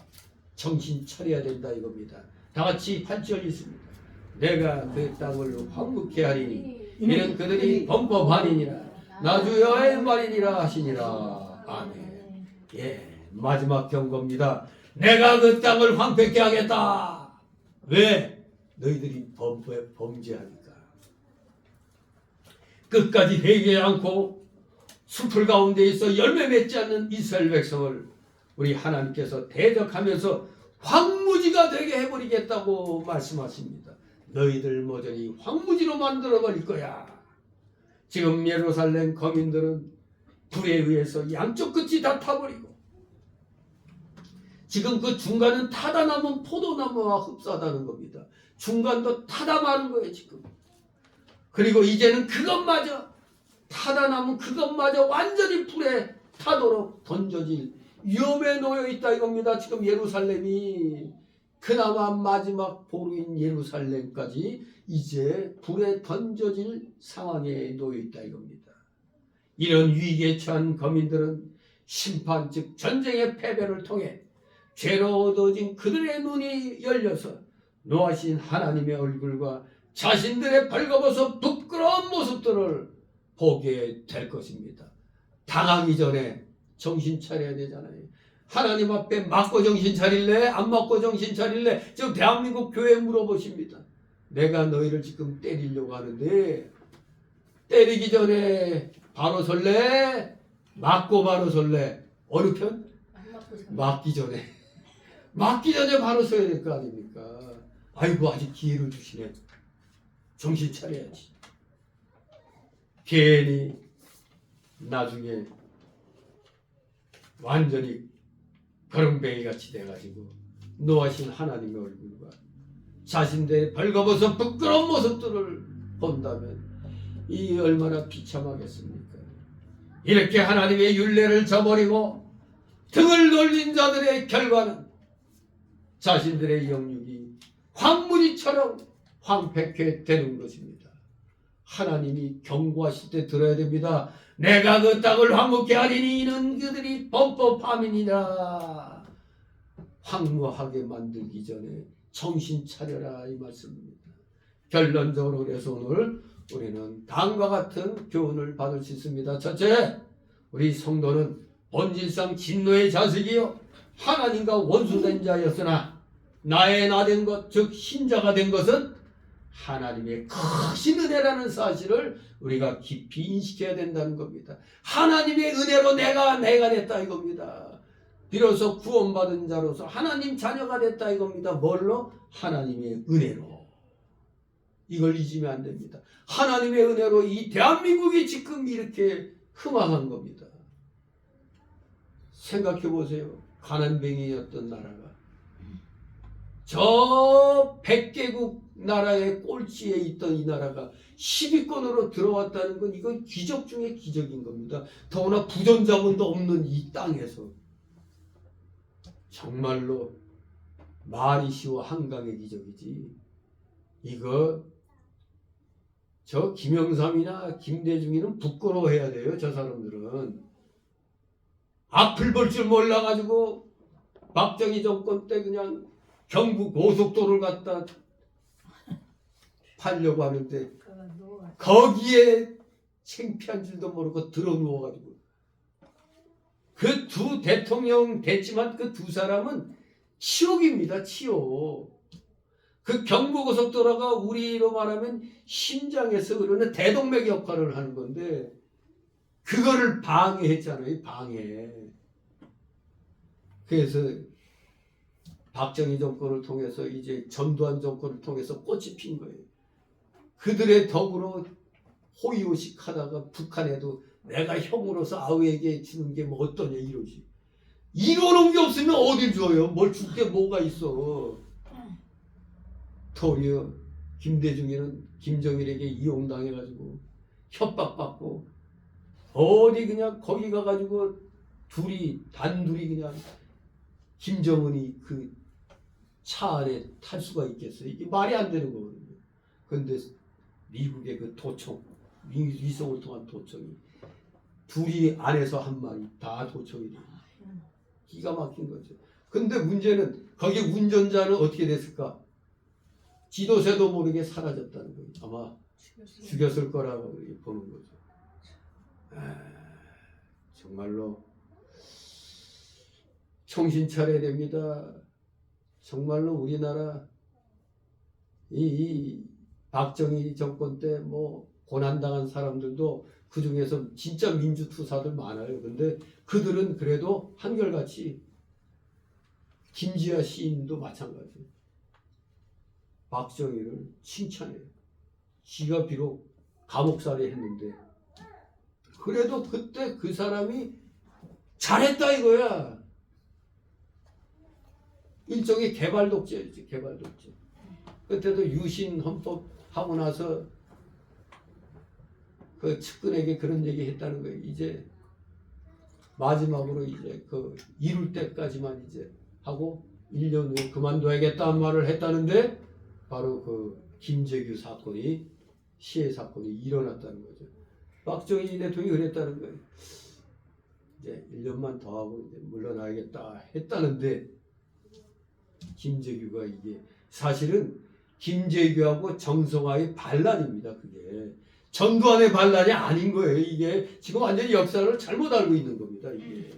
정신 차려야 된다 이겁니다. 다 같이 8절 있습니다. 내가 그 땅을 황무케 하리니 이는 그들이 범법하니니라 나주 여호와의 말이니라 하시니라. 아멘. 예, 마지막 경고입니다. 내가 그 땅을 황폐케 하겠다. 왜? 너희들이 범죄하니까. 끝까지 회개하지 않고 숲을 가운데 있어 열매 맺지 않는 이스라엘 백성을 우리 하나님께서 대적하면서 황무지가 되게 해버리겠다고 말씀하십니다. 너희들 모조리 황무지로 만들어버릴 거야. 지금 예루살렘 거민들은 불에 의해서 양쪽 끝이 다 타버리고 지금 그 중간은 타다 남은 포도나무와 흡사하다는 겁니다. 중간도 타다 마는 거예요 지금. 그리고 이제는 그것마저 타다 남은 그것마저 완전히 불에 타도록 던져질 위험에 놓여 있다 이겁니다. 지금 예루살렘이 그나마 마지막 보루인 예루살렘까지 이제 불에 던져질 상황에 놓여 있다 이겁니다. 이런 위기에 처한 거민들은 심판 즉 전쟁의 패배를 통해 죄로 얻어진 그들의 눈이 열려서 노하신 하나님의 얼굴과 자신들의 벌거벗어 부끄러운 모습들을 보게 될 것입니다. 당하기 전에 정신 차려야 되잖아요. 하나님 앞에 맞고 정신 차릴래? 안 맞고 정신 차릴래? 지금 대한민국 교회에 물어보십니다. 내가 너희를 지금 때리려고 하는데 때리기 전에 바로 설래? 맞고 바로 설래? 어느 편? 맞기 전에. 맞기 전에 바로 서야 될 거 아닙니까? 아이고 아직 기회를 주시네. 정신 차려야지. 괜히 나중에 완전히 거렁뱅이 같이 돼가지고 노하신 하나님의 얼굴과 자신들의 벌거벗어 부끄러운 모습들을 본다면 이 얼마나 비참하겠습니까? 이렇게 하나님의 율례를 저버리고 등을 돌린 자들의 결과는 자신들의 영육이 황무지처럼 황폐케 되는 것입니다. 하나님이 경고하실 때 들어야 됩니다. 내가 그 땅을 황무케 하리니 이는 그들이 범법함이니라. 황무하게 만들기 전에 정신 차려라 이 말씀입니다. 결론적으로 그래서 오늘 우리는 다음과 같은 교훈을 받을 수 있습니다. 첫째, 우리 성도는 본질상 진노의 자식이요 하나님과 원수된 자였으나 나의 나된 것, 즉 신자가 된 것은 하나님의 크신 은혜라는 사실을 우리가 깊이 인식해야 된다는 겁니다. 하나님의 은혜로 내가 됐다 이겁니다. 비로소 구원받은 자로서 하나님 자녀가 됐다 이겁니다. 뭘로? 하나님의 은혜로. 이걸 잊으면 안 됩니다. 하나님의 은혜로 이 대한민국이 지금 이렇게 흥황한 겁니다. 생각해 보세요. 가난뱅이였던 나라가 저 100개국 나라의 꼴찌에 있던 이 나라가 10위권으로 들어왔다는 건 이건 기적 중에 기적인 겁니다. 더구나 부전자본도 없는 이 땅에서 정말로 말이 쉬워 한강의 기적이지. 이거 저 김영삼이나 김대중이는 부끄러워해야 돼요. 저 사람들은 앞을 볼 줄 몰라가지고 박정희 정권 때 그냥 경부 고속도로를 갖다 팔려고 하는데 거기에 창피한 줄도 모르고 들어 누워가지고 그 두 대통령 됐지만 그 두 사람은 치욕입니다. 치욕. 그 경부고속도로가 우리로 말하면 심장에서 흐르는 대동맥 역할을 하는 건데 그거를 방해했잖아요. 방해. 그래서 박정희 정권을 통해서 이제 전두환 정권을 통해서 꽃이 핀 거예요. 그들의 덕으로 호의호식 하다가 북한에도 내가 형으로서 아우에게 주는 게 뭐 어떠냐 이러지. 이러는 게 없으면 어딜 줘요. 뭘 줄 게 뭐가 있어. 도리어 김대중이는 김정일에게 이용당해가지고 협박받고 어디 그냥 거기 가가지고 단둘이 그냥 김정은이 그 차 안에 탈 수가 있겠어요? 이게 말이 안 되는 거거든요. 그런데 미국의 그 도청, 위성을 통한 도청이 둘이 안에서 한 마리 다 도청이 돼요. 기가 막힌 거죠. 근데 문제는 거기 운전자는 어떻게 됐을까? 지도새도 모르게 사라졌다는 거예요. 아마 죽였을 거라고 보는 거죠. 정말로 정신 차려야 됩니다. 정말로 우리나라 이 박정희 정권 때 뭐 고난당한 사람들도 그 중에서 진짜 민주투사들 많아요. 근데 그들은 그래도 한결같이 김지아 시인도 마찬가지예요. 박정희를 칭찬해요. 지가 비록 감옥살이 했는데 그래도 그때 그 사람이 잘했다 이거야. 일종의 개발 독재였지. 개발 독재. 그때도 유신 헌법 하고 나서 그 측근에게 그런 얘기 했다는 거예요. 이제 마지막으로 이제 그 이룰 때까지만 이제 하고 1년 후에 그만둬야겠다는 말을 했다는데 바로 그 김재규 사건이 시해 사건이 일어났다는 거죠. 박정희 대통령이 그랬다는 거예요. 이제 1년만 더 하고 이제 물러나야겠다 했다는데 김재규가 이게 사실은 김재규하고 정성화의 반란입니다. 그게 전두환의 반란이 아닌 거예요. 이게 지금 완전히 역사를 잘못 알고 있는 겁니다. 이게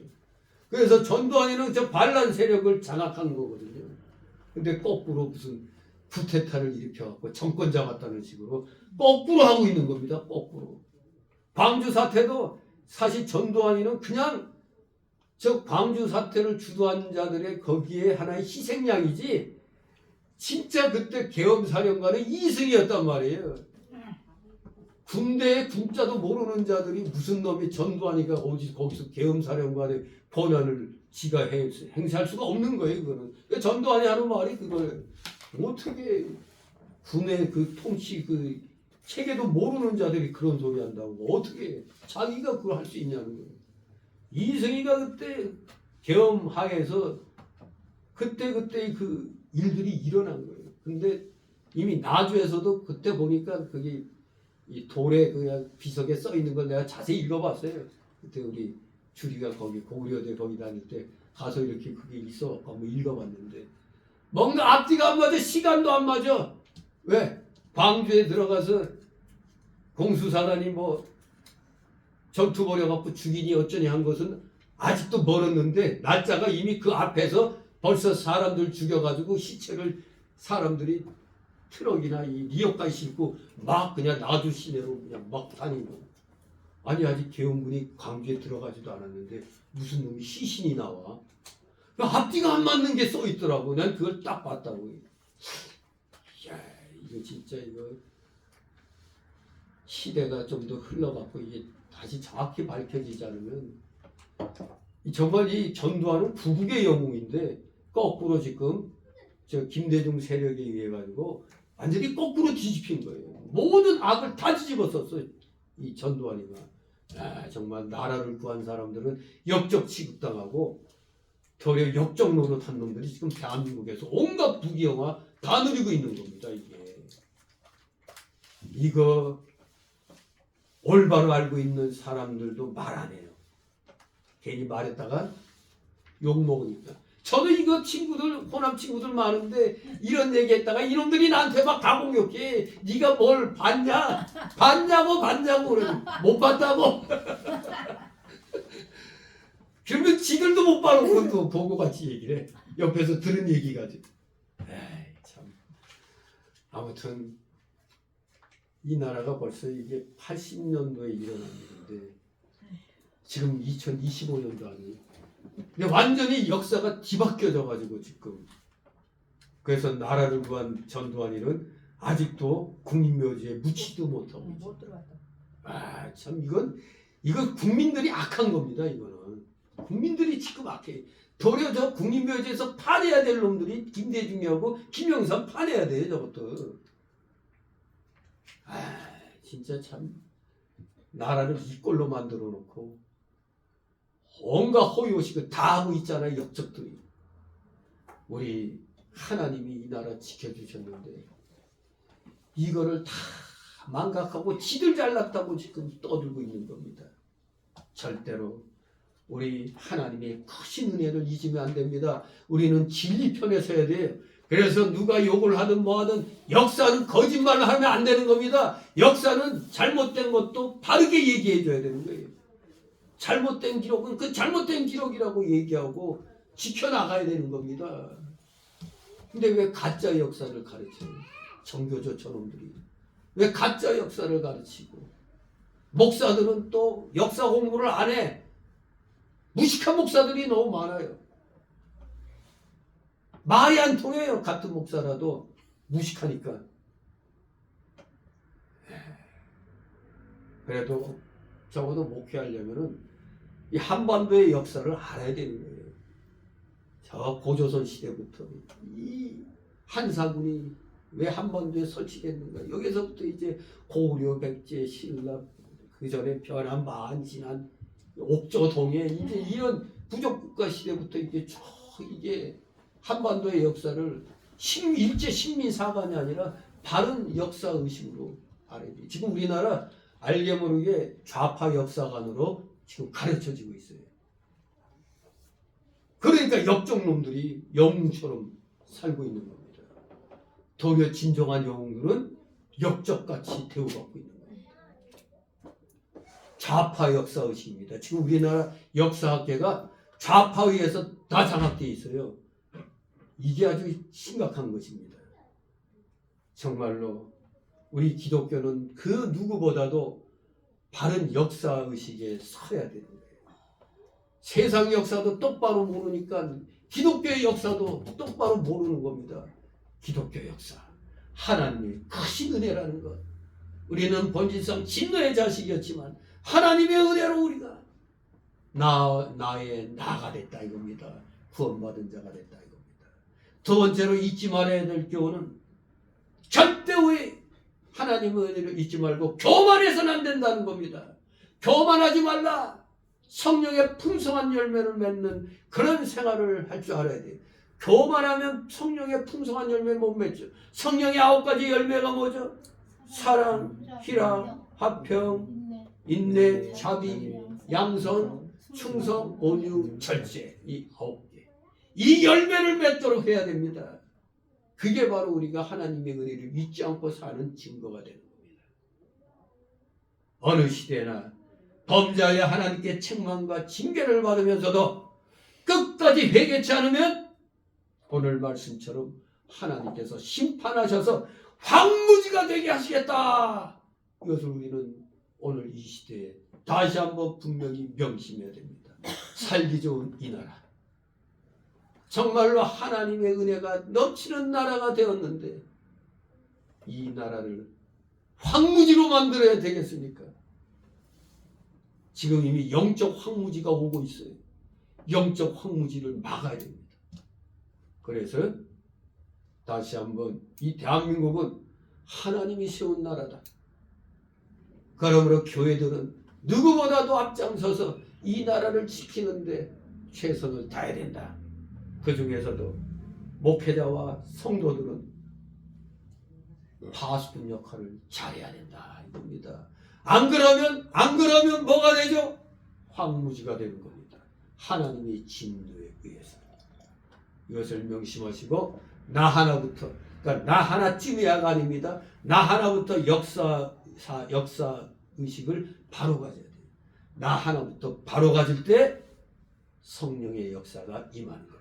그래서 전두환이는 저 반란 세력을 장악한 거거든요. 근데 거꾸로 무슨 쿠데타를 일으켜갖고 정권 잡았다는 식으로 거꾸로 하고 있는 겁니다. 거꾸로. 광주 사태도 사실 전두환이는 그냥 저 광주 사태를 주도한 자들의 거기에 하나의 희생양이지 진짜 그때 계엄사령관은 이승이었단 말이에요. 군대의 군자도 모르는 자들이 무슨 놈이 전두환이가 거기서 계엄사령관의 권한을 지가 행사할 수가 없는 거예요. 그거는 전두환이 하는 말이 그거예요. 어떻게 군의 그 통치 그 체계도 모르는 자들이 그런 소리 한다고 어떻게 자기가 그걸 할 수 있냐는 거예요. 이승희가 그때 계엄하에서 그때 그 일들이 일어난 거예요. 근데 이미 나주에서도 그때 보니까 그게 이 돌에 그냥 비석에 써 있는 걸 내가 자세히 읽어봤어요. 그때 우리 주리가 거기 고구려대 거기 다닐 때 가서 이렇게 그게 있어 한번 읽어봤는데 뭔가 앞뒤가 안 맞아. 시간도 안 맞아. 왜? 광주에 들어가서 공수사단이 뭐 전투 벌여갖고 죽이니 어쩌니 한 것은 아직도 멀었는데 날짜가 이미 그 앞에서 벌써 사람들 죽여가지고 시체를 사람들이 트럭이나 이 리어까지 싣고 막 그냥 나주 시내로 그냥 막 다니고. 아니 아직 계엄군이 광주에 들어가지도 않았는데 무슨 놈이 시신이 나와. 그 앞뒤가 안 맞는 게 써 있더라고. 난 그걸 딱 봤다고. 이야, 이거 진짜 이거 시대가 좀 더 흘러갖고 이게 다시 정확히 밝혀지지 않으면 정말 이 전두환은 구국의 영웅인데 거꾸로 지금 저 김대중 세력에 의해 가지고 완전히 거꾸로 뒤집힌 거예요. 모든 악을 다 뒤집어 썼어 이 전두환이가. 아, 정말 나라를 구한 사람들은 역적 취급당하고 도리어 역적 노릇한 놈들이 지금 대한민국에서 온갖 부귀영화 다 누리고 있는 겁니다. 이거 올바로 알고 있는 사람들도 말 안 해요. 괜히 말했다가 욕 먹으니까. 저도 이거 친구들 호남 친구들 많은데 이런 얘기했다가 이놈들이 나한테 막 다 공격해. 네가 뭘 봤냐? 봤냐고 그러면 못 봤다고. 그러면 지들도 못 봐놓고 또 보고 같이 얘기를 해. 옆에서 들은 얘기 가지고. 에이 참. 아무튼 이 나라가 벌써 이게 80년도에 일어난 일인데 지금 2025년도 아니에요. 근데 완전히 역사가 뒤바뀌어져 가지고 지금. 그래서 나라를 구한 전두환이는 아직도 국민묘지에 묻지도 못하고 있죠. 못 들어갔다. 아, 참 이건 국민들이 악한 겁니다. 이거는 국민들이 지금 악해. 도리어 저 국민묘지에서 파내야 될 놈들이 김대중이하고 김영삼 파내야 돼 저것도. 아, 진짜 참 나라를 이 꼴로 만들어 놓고 온갖 허위호식을 다 하고 있잖아요. 역적들이. 우리 하나님이 이 나라 지켜주셨는데 이거를 다 망각하고 지들 잘났다고 지금 떠들고 있는 겁니다. 절대로 우리 하나님의 크신 은혜를 잊으면 안 됩니다. 우리는 진리 편에 서야 돼요. 그래서 누가 욕을 하든 뭐하든 역사는 거짓말을 하면 안 되는 겁니다. 역사는 잘못된 것도 바르게 얘기해 줘야 되는 거예요. 잘못된 기록은 그 잘못된 기록이라고 얘기하고 지켜나가야 되는 겁니다. 근데 왜 가짜 역사를 가르쳐요? 정교조 저놈들이. 왜 가짜 역사를 가르치고 목사들은 또 역사 공부를 안 해. 무식한 목사들이 너무 많아요. 말이 안 통해요. 같은 목사라도 무식하니까. 그래도 적어도 목회하려면은 이 한반도의 역사를 알아야 되는 거예요. 저 고조선 시대부터 이 한사군이 왜 한반도에 설치됐는가. 여기서부터 이제 고려, 백제, 신라, 그 전에 변한, 만, 진한, 옥저동해 이제 이런 부족국가 시대부터 이제 쭉 이게 한반도의 역사를 일제 식민사관이 아니라 바른 역사 의식으로 알아야 돼요. 지금 우리나라 알게 모르게 좌파 역사관으로 지금 가르쳐지고 있어요. 그러니까 역적놈들이 영웅처럼 살고 있는 겁니다. 도리어 진정한 영웅들은 역적같이 대우받고 있는 겁니다. 좌파 역사의식입니다. 지금 우리나라 역사학계가 좌파에 의해서 다 장악되어 있어요. 이게 아주 심각한 것입니다. 정말로 우리 기독교는 그 누구보다도 바른 역사의식에 서야 되는 거예요. 세상 역사도 똑바로 모르니까 기독교의 역사도 똑바로 모르는 겁니다. 기독교 역사, 하나님의 크신 은혜라는 것. 우리는 본질상 진노의 자식이었지만 하나님의 은혜로 우리가 나의 나가 됐다 이겁니다. 구원받은 자가 됐다 이겁니다. 두 번째로 잊지 말아야 될 교훈은 절대 왜 하나님의 은혜를 잊지 말고 교만해서는 안 된다는 겁니다. 교만하지 말라. 성령의 풍성한 열매를 맺는 그런 생활을 할 줄 알아야 돼요. 교만하면 성령의 풍성한 열매 못 맺죠. 성령의 9가지 열매가 뭐죠? 사랑, 희락, 화평, 인내, 자비, 양선, 충성, 온유, 절제. 이 9개. 이 열매를 맺도록 해야 됩니다. 그게 바로 우리가 하나님의 은혜를 잊지 않고 사는 증거가 되는 겁니다. 어느 시대나 범죄하여 하나님께 책망과 징계를 받으면서도 끝까지 회개치 않으면 오늘 말씀처럼 하나님께서 심판하셔서 황무지가 되게 하시겠다. 이것을 우리는 오늘 이 시대에 다시 한번 분명히 명심해야 됩니다. 살기 좋은 이 나라, 정말로 하나님의 은혜가 넘치는 나라가 되었는데 이 나라를 황무지로 만들어야 되겠습니까? 지금 이미 영적 황무지가 오고 있어요. 영적 황무지를 막아야 됩니다. 그래서 다시 한번 이 대한민국은 하나님이 세운 나라다. 그러므로 교회들은 누구보다도 앞장서서 이 나라를 지키는데 최선을 다해야 된다. 그 중에서도 목회자와 성도들은 파수꾼 역할을 잘해야 된다 이겁니다. 안 그러면 뭐가 되죠? 황무지가 되는 겁니다. 하나님의 진노에 의해서. 이것을 명심하시고 나 하나부터, 그러니까 나 하나쯤이야가 아닙니다. 나 하나부터 역사 의식을 바로 가져야 돼요. 나 하나부터 바로 가질 때 성령의 역사가 임하는 겁니다.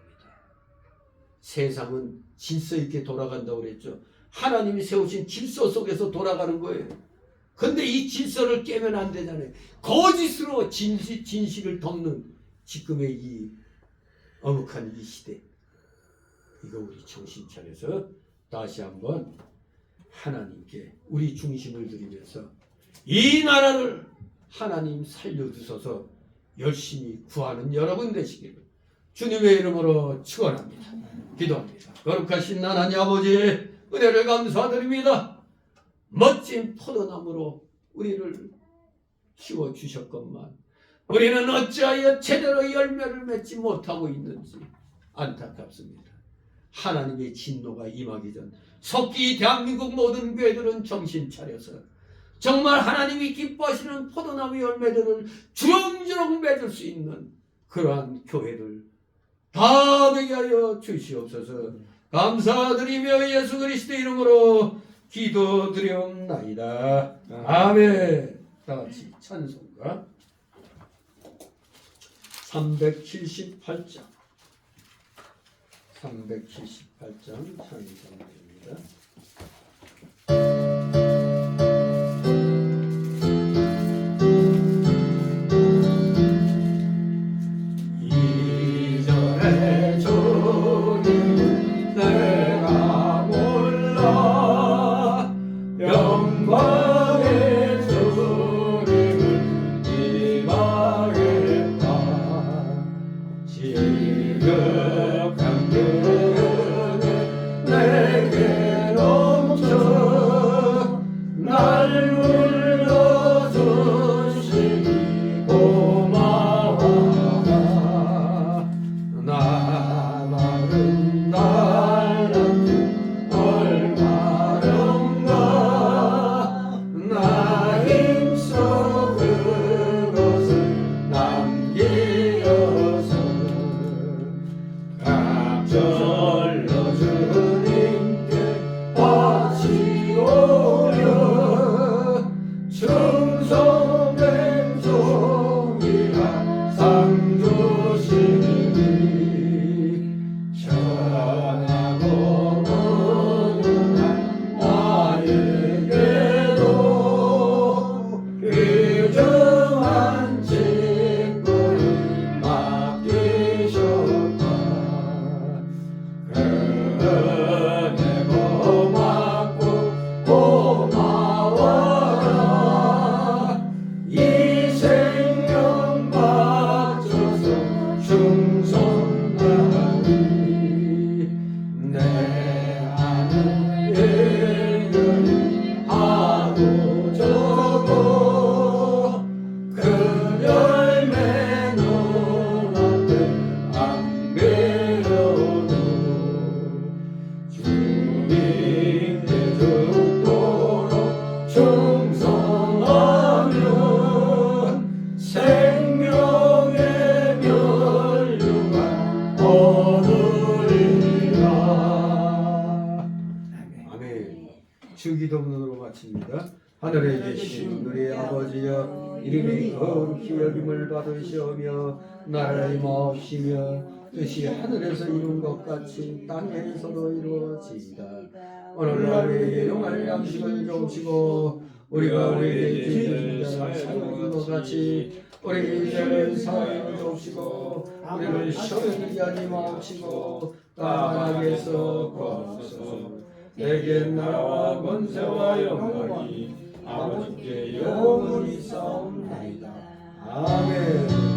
세상은 질서 있게 돌아간다고 그랬죠. 하나님이 세우신 질서 속에서 돌아가는 거예요. 근데 이 질서를 깨면 안 되잖아요. 거짓으로 진실을 덮는 지금의 이 어묵한 이 시대. 이거 우리 정신 차려서 다시 한번 하나님께 우리 중심을 드리면서 이 나라를 하나님 살려주셔서 열심히 구하는 여러분 되시기를 주님의 이름으로 축원합니다. 기도합니다. 거룩하신 하나님 아버지 은혜를 감사드립니다. 멋진 포도나무로 우리를 키워주셨건만 우리는 어찌하여 제대로 열매를 맺지 못하고 있는지 안타깝습니다. 하나님의 진노가 임하기 전 속기 대한민국 모든 교회들은 정신 차려서 정말 하나님이 기뻐하시는 포도나무 열매들을 주렁주렁 맺을 수 있는 그러한 교회들 다 되게 하여 주시옵소서. 감사드리며 예수 그리스도의 이름으로 기도드리옵나이다. 아멘. 다 같이 찬송가 378장 찬송입니다. 이전에 주님 내가 몰라 영광의 주님을 임하겠다. 지극한 은혜 내게 넘쳐 날 불러주시니 고마워하다. 나 마른 달란트 얼마련가 나 힘써 그것을 남기어서 갑절로 주님께 바치오려 충성된 종이라 상 주시니 전하고 무능한 나에게도 귀중한 직분을 맡기셨다. 은혜 고맙고 고마워라. 이 생명 바쳐서 충성하니 내 아는 일들이 하고 저고 그 열매 눈앞에 안 베려도 주님께 죽도록 충성하면 생명의 면류가 얻으리라. 주기도문으로 마칩니다. 하늘에 계신 우리 아버지여, 이름이 거룩히 여김을 받으시오며 나라의 마옵시며 뜻이 하늘에서 이룬 것 같이 땅에서도 이루어지이다. 오늘날 우리에게 용할 양식을 주시고 우리가 우리에게 죄진 자를 사하는 것 같이 우리 죄를 사하여 주시고 우리를 시험에 들게 하지 마옵시고 다만 악에서 구하소서. 내게 나라와 권세와 영광이 아버지께 영원히 싸움나이다. 아멘.